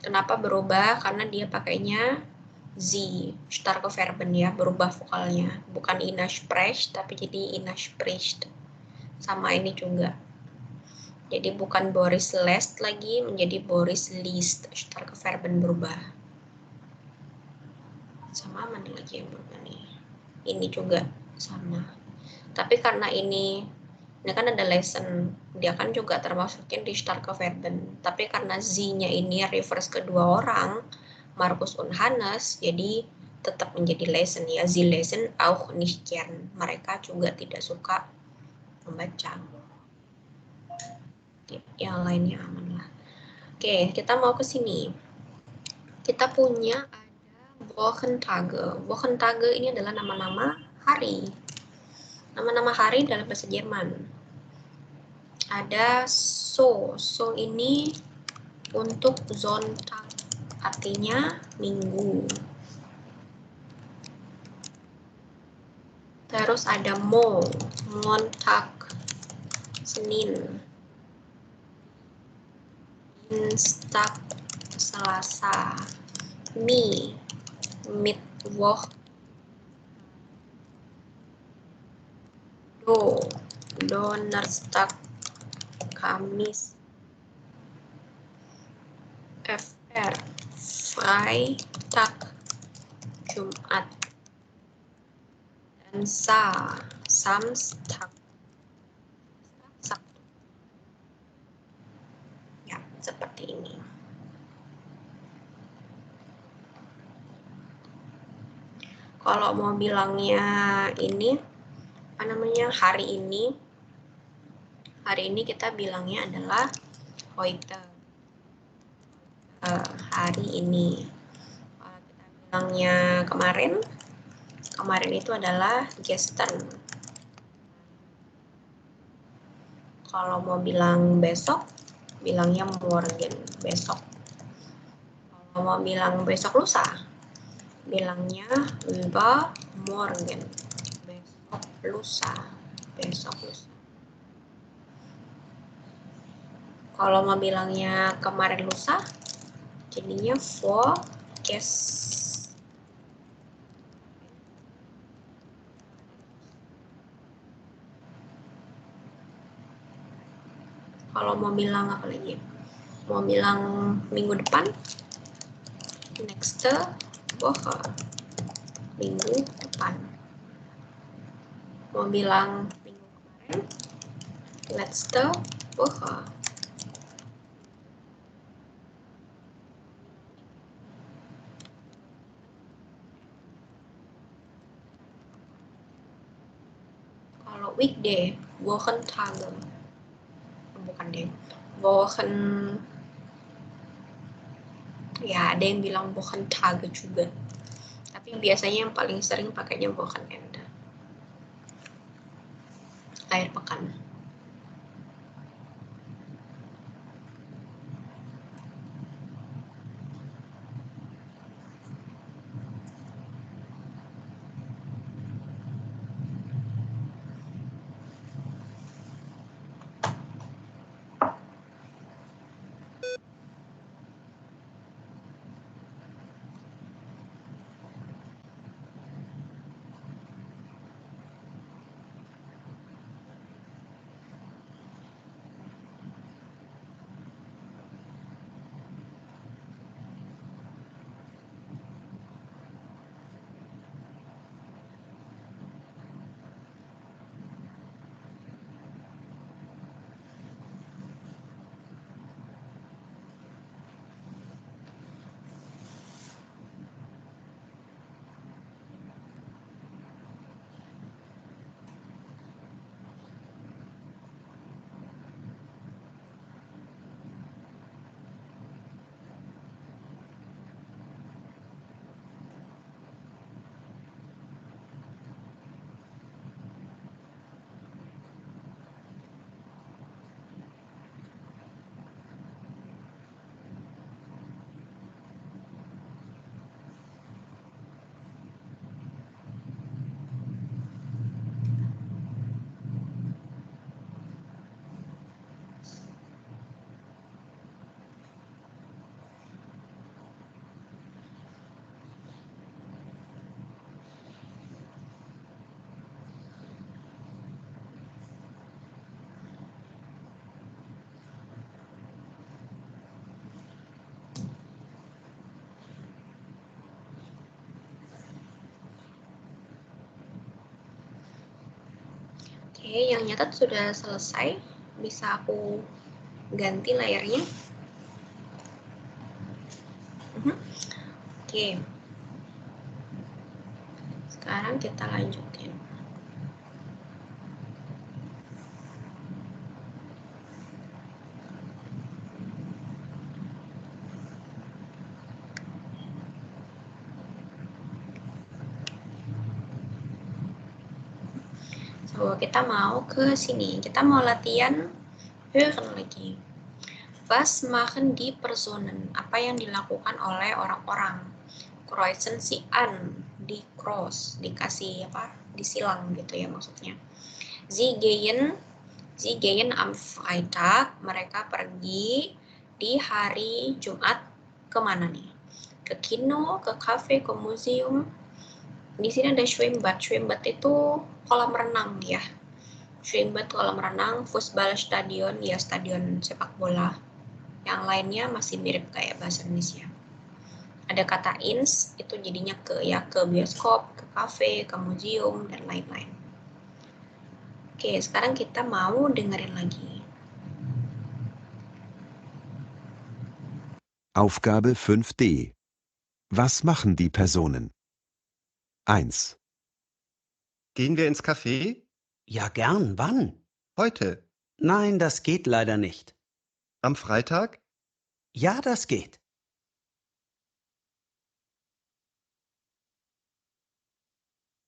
Kenapa berubah? Karena dia pakainya Sie, starke Verben ya, berubah vokalnya. Bukan Ina spricht, tapi jadi Ina spricht. Sama ini juga. Jadi bukan Boris lässt lagi, menjadi Boris liest. Starke Verben berubah. Sama mana lagi yang berubah nih? Ini juga sama. Tapi karena ini kan ada lesson, dia kan juga termasukin di starke Verben. Tapi karena Sie-nya ini refers ke 2 orang, Markus und Hannes, jadi tetap menjadi lesson ya. Sie lesen auch nicht gern. Mereka juga tidak suka membaca. Yang lainnya aman lah. Oke, kita mau ke sini. Kita punya ada Wochentage. Wochentage ini adalah nama-nama hari. Nama-nama hari dalam bahasa Jerman. Ada so. So ini untuk Sonntag, artinya minggu. Terus ada Montag, Senin. Dienstag, Selasa. Mittwoch, Donnerstag, Kamis. FR, Freitag, Jumat. Dan Samstag, Sabtu. Ya, seperti ini. Kalau mau bilangnya ini, apa namanya, hari ini kita bilangnya adalah heute. Hari ini. Kalau kita bilangnya kemarin itu adalah gestern. Kalau mau bilang besok, bilangnya morgen, besok. Kalau mau bilang besok lusa, bilangnya übermorgen, besok lusa. Kalau mau bilangnya kemarin lusa, jadinya vorgestern. Kalau mau bilang apa lagi? Mau bilang minggu depan, nächste Woche, minggu depan. Mau bilang minggu kemarin, letzte Woche. Kalau weekday, Wochentage. Bukan deh. Ya, ada yang bilang Wochentage juga. Tapi biasanya yang paling sering pakainya Wochenende. Akhir pekan. Oke, yang nyatat sudah selesai. Bisa aku ganti layarnya. Oke. Sekarang kita lanjutin. So, kita mau ke sini. Kita mau latihan hören lagi. Was machen die Personen? Apa yang dilakukan oleh orang-orang? Kreuzen sie an, di cross, dikasih apa? Disilang gitu ya maksudnya. Sie gehen am Freitag. Mereka pergi di hari Jumat kemana nih? Ke kino, ke cafe, ke museum. Di sini ada Schwimmbad. Schwimmbad itu kolam renang ya. Schwimmbad kolam renang, Fußballstadion ya stadion sepak bola. Yang lainnya masih mirip kayak bahasa Indonesia. Ada kata ins itu jadinya ke bioskop, ke kafe, ke museum dan lain-lain. Oke, sekarang kita mau dengerin lagi. Aufgabe 5d. Was machen die Personen? 1. Gehen wir ins Café? Ja, gern. Wann? Heute. Nein, das geht leider nicht. Am Freitag? Ja, das geht.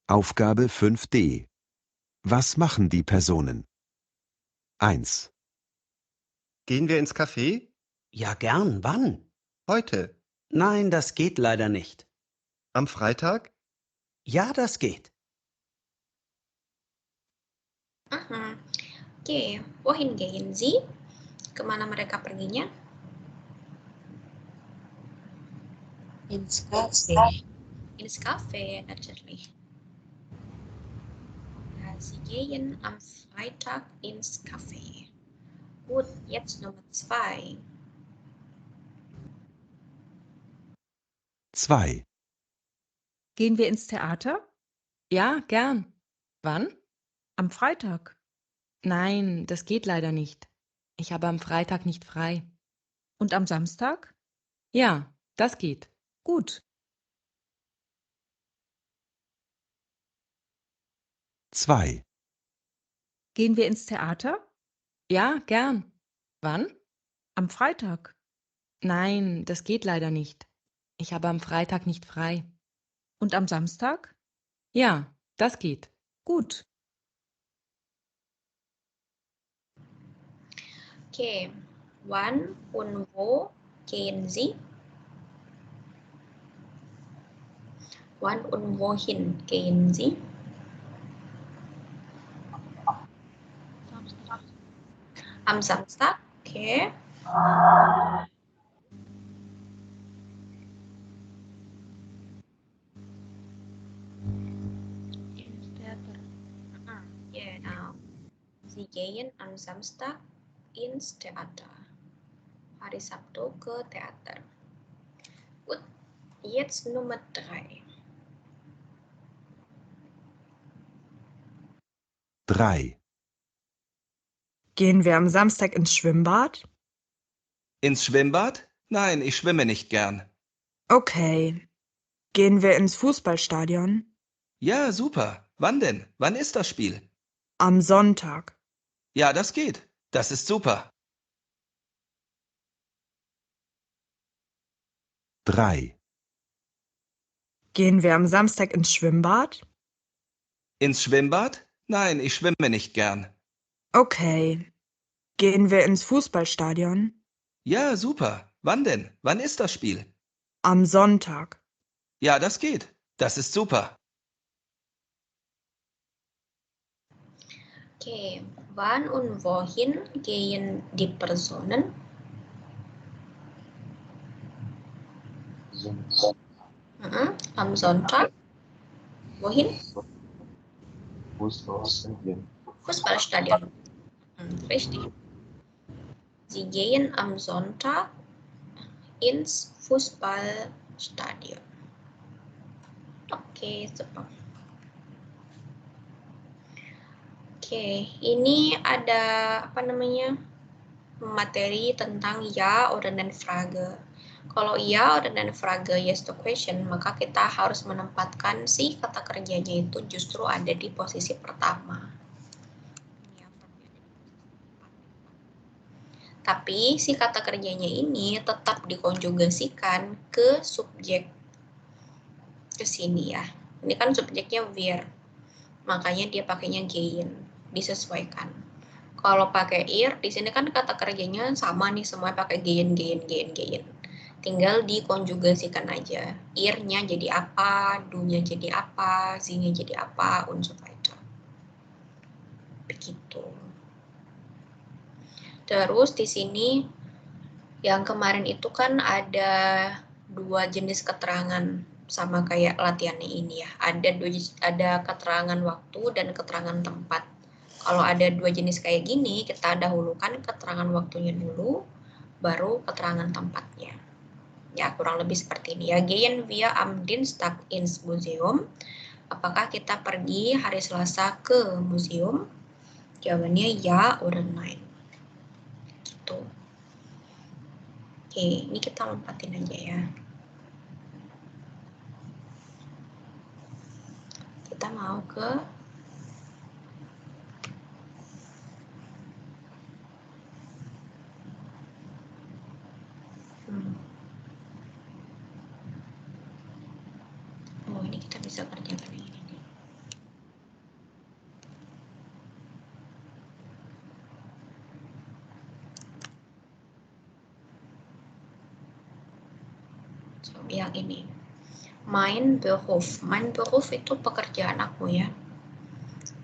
Aufgabe 5d. Was machen die Personen? 1. Gehen wir ins Café? Ja, gern. Wann? Heute. Nein, das geht leider nicht. Am Freitag? Ja, das geht. Oke, wohin gehen Sie? Kemana mereka perginya? Ins Café. Ins Café, natürlich. Ja, Sie gehen am Freitag ins Café. Gut, jetzt Nummer 2. 2. Gehen wir ins Theater? Ja, gern. Wann? Am Freitag. Nein, das geht leider nicht. Ich habe am Freitag nicht frei. Und am Samstag? Ja, das geht. Gut. 2. Gehen wir ins Theater? Ja, gern. Wann? Am Freitag. Nein, das geht leider nicht. Ich habe am Freitag nicht frei. Und am Samstag? Ja, das geht. Gut. Okay, wann und wo gehen Sie? Wann und wohin gehen Sie? Samstag. Am Samstag, okay. Ins Theater. Genau. Sie gehen am Samstag ins Theater. Hari Sabtu ke teater. Gut, jetzt Nummer 3. 3. Gehen wir am Samstag ins Schwimmbad? Ins Schwimmbad? Nein, ich schwimme nicht gern. Okay. Gehen wir ins Fußballstadion? Ja, super. Wann denn? Wann ist das Spiel? Am Sonntag. Ja, das geht. Das ist super. 3. Gehen wir am Samstag ins Schwimmbad? Ins Schwimmbad? Nein, ich schwimme nicht gern. Okay. Gehen wir ins Fußballstadion? Ja, super. Wann denn? Wann ist das Spiel? Am Sonntag. Ja, das geht. Das ist super. Okay, wann und wohin gehen die Personen? Am Sonntag. Wohin? Fußballstadion. Fußballstadion. Richtig. Sie gehen am Sonntag ins Fußballstadion. Oke, super. Oke, ini ada apa namanya? Materi tentang ja, oder, dan Frage. Kalau ya, oder, dan Frage yes to question, maka kita harus menempatkan si kata kerjanya itu justru ada di posisi pertama. Tapi si kata kerjanya ini tetap dikonjugasikan ke subjek ke sini ya. Ini kan subjeknya wir. Makanya dia pakainya gehen, disesuaikan. Kalau pakai ir, di sini kan kata kerjanya sama nih, semua pakai gehen. Tinggal dikonjugasikan aja. Ir-nya jadi apa, du-nya jadi apa, sie-nya jadi apa, und so weiter. Begitu. Terus di sini yang kemarin itu kan ada 2 jenis keterangan sama kayak latihannya ini ya. Ada keterangan waktu dan keterangan tempat. Kalau ada 2 jenis kayak gini, kita dahulukan keterangan waktunya dulu, baru keterangan tempatnya. Ya, kurang lebih seperti ini ya. Gehen wir am Dienstag ins Museum? Apakah kita pergi hari Selasa ke museum? Jawabannya ya oder nein. Gitu. Oke, ini kita lompatin aja ya. Kita mau ke oh, ini kita bisa kerjakan ini nih. So, yang ini. Mein Beruf. Mein Beruf itu pekerjaan aku ya.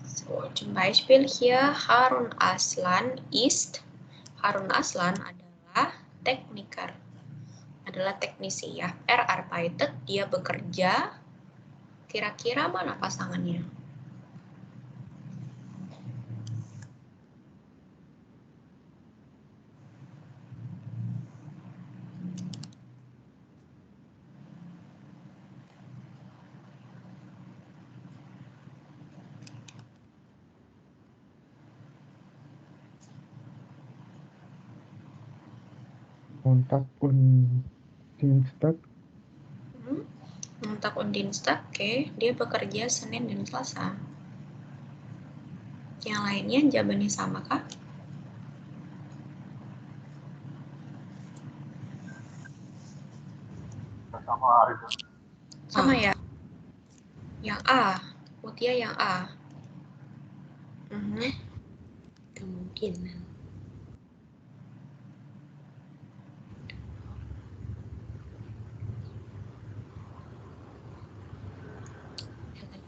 So, zum Beispiel hier Harun Aslan ist. Harun Aslan adalah tekniker. Adalah teknisi ya. Arbeitet, dia bekerja. Kira-kira mana pasangannya? Montag und Dienstag. Montag und Dienstag, oke. Dia bekerja Senin dan Selasa. Yang lainnya jawabannya sama kah? Sama Arif. Sama ya? Yang A. Mutia yang A. Kemungkinan.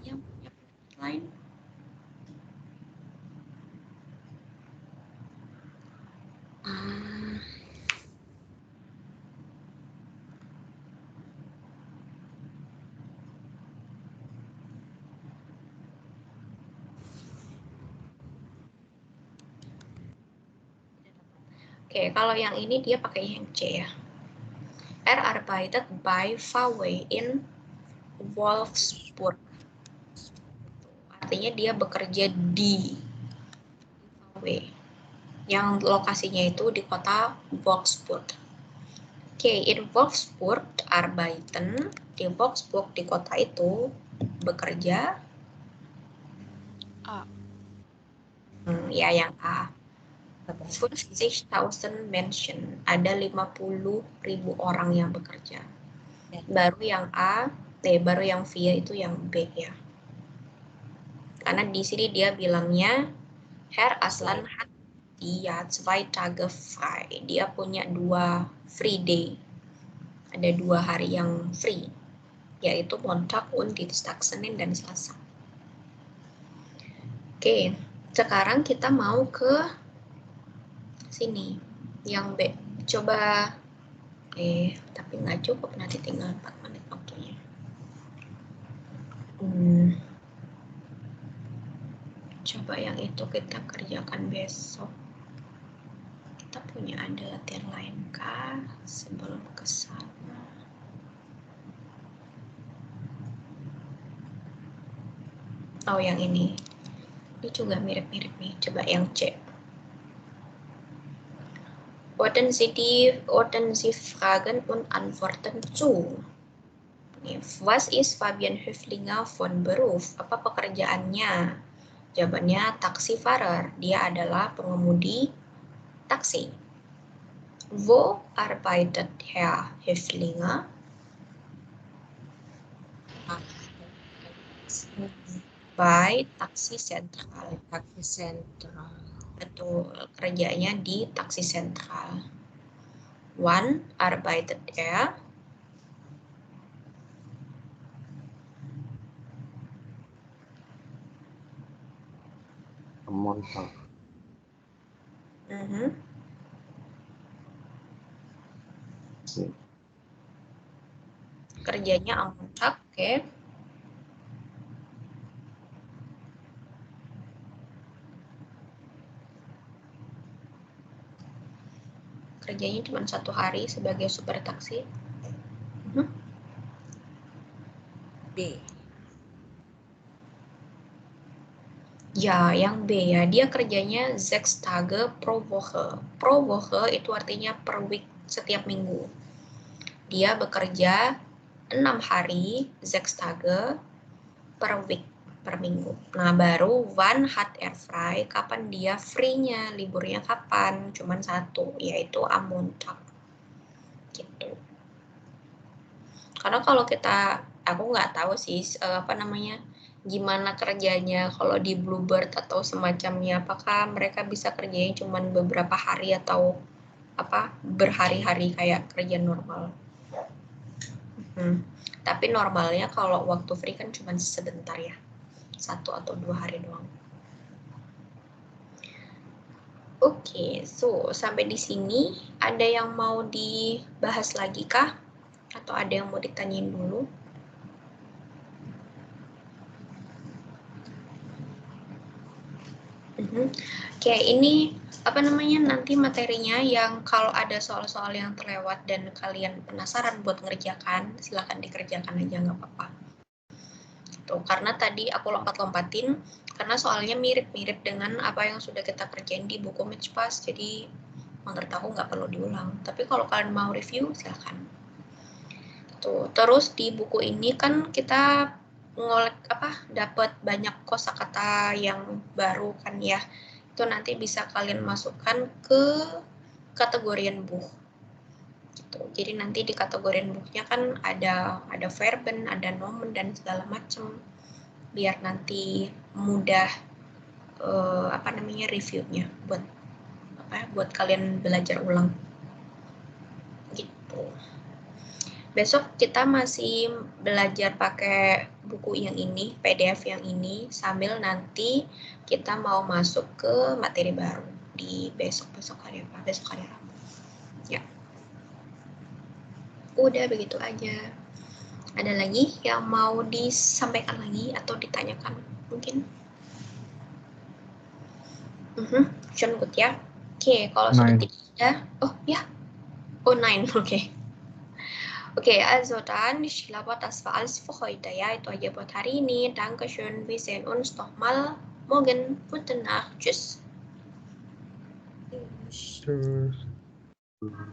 Yang lain? Oke, kalau yang ini dia pakai yang C ya. Arbeitet bei VW in Wolfsburg. Artinya dia bekerja di VW. Yang lokasinya itu di kota Wolfsburg. Oke, in Wolfsburg arbeiten. Di Wolfsburg di kota itu bekerja. A. Ya, yang A. 50.000 Menschen, ada 50.000 orang yang bekerja. Baru yang A, baru yang V itu yang B ya. Karena di sini dia bilangnya Herr Aslan hat dia 2 Tage frei. Dia punya 2 free day. Ada 2 hari yang free, yaitu Montag und Dienstag, Senin dan Selasa. Oke, sekarang kita mau ke sini yang B. Coba tapi nggak cukup, nanti tinggal 4 menit waktunya. Coba yang itu kita kerjakan besok. Kita punya ada latihan lain kah sebelum ke sana? Oh, yang ini juga mirip-mirip nih. Coba yang C. Ordnen Sie Fragen und Antworten zu. Was ist Fabian Höflinger von Beruf? Apa pekerjaannya? Jawabannya Taxifahrer. Dia adalah pengemudi taksi. Wo arbeitet Herr Höflinger? Bei Taxi Sentral. Taxi Sentral. Betul, kerjanya di taksi sentral. Wann arbeitet er? Montag. Kerjanya am Montag, oke. Kerjanya cuma 1 hari sebagai super taksi. B. Ya, yang B ya. Dia kerjanya 6 Tage pro Woche. Pro Woche itu artinya per week, setiap minggu. Dia bekerja 6 hari, 6 Tage per week, per minggu. Nah, baru wann hat er frei, kapan dia free-nya, liburnya kapan? Cuman 1, yaitu am Montag. Gitu. Karena kalau aku nggak tahu sih, gimana kerjanya kalau di Bluebird atau semacamnya. Apakah mereka bisa kerjanya cuman beberapa hari atau berhari-hari kayak kerja normal. Tapi normalnya kalau waktu free kan cuma sebentar ya, 1 atau 2 hari doang. Oke, so sampai di sini ada yang mau dibahas lagi kah? Atau ada yang mau ditanyain dulu? Oke, ini nanti materinya yang kalau ada soal-soal yang terlewat dan kalian penasaran buat ngerjakan, silahkan dikerjakan aja, nggak apa-apa. Tuh, karena tadi aku lompat-lompatin, karena soalnya mirip-mirip dengan apa yang sudah kita kerjain di buku Matchpass, jadi menurut aku nggak perlu diulang. Tapi kalau kalian mau review, silahkan. Tuh, terus di buku ini kan kita dapat banyak kosakata yang baru kan ya. Itu nanti bisa kalian masukkan ke kategorian buch. Gitu. Jadi nanti di kategorian buchnya kan ada verben, ada nomen dan segala macam. Biar nanti mudah reviewnya buat kalian belajar ulang. Gitu. Besok kita masih belajar pakai buku yang ini, PDF yang ini, sambil nanti kita mau masuk ke materi baru di besok hari Rabu. Ya. Udah begitu aja. Ada lagi yang mau disampaikan lagi atau ditanyakan mungkin? Schon gut ya. Oke, kalau sudah tidak ada, oh 9, oke. Oke, also dann, ich glaube, das war alles für heute. Ja, itu aja buat hari ini. Dankeschön, wir sehen uns nochmal morgen. Gute Nacht, tschüss. Tschüss.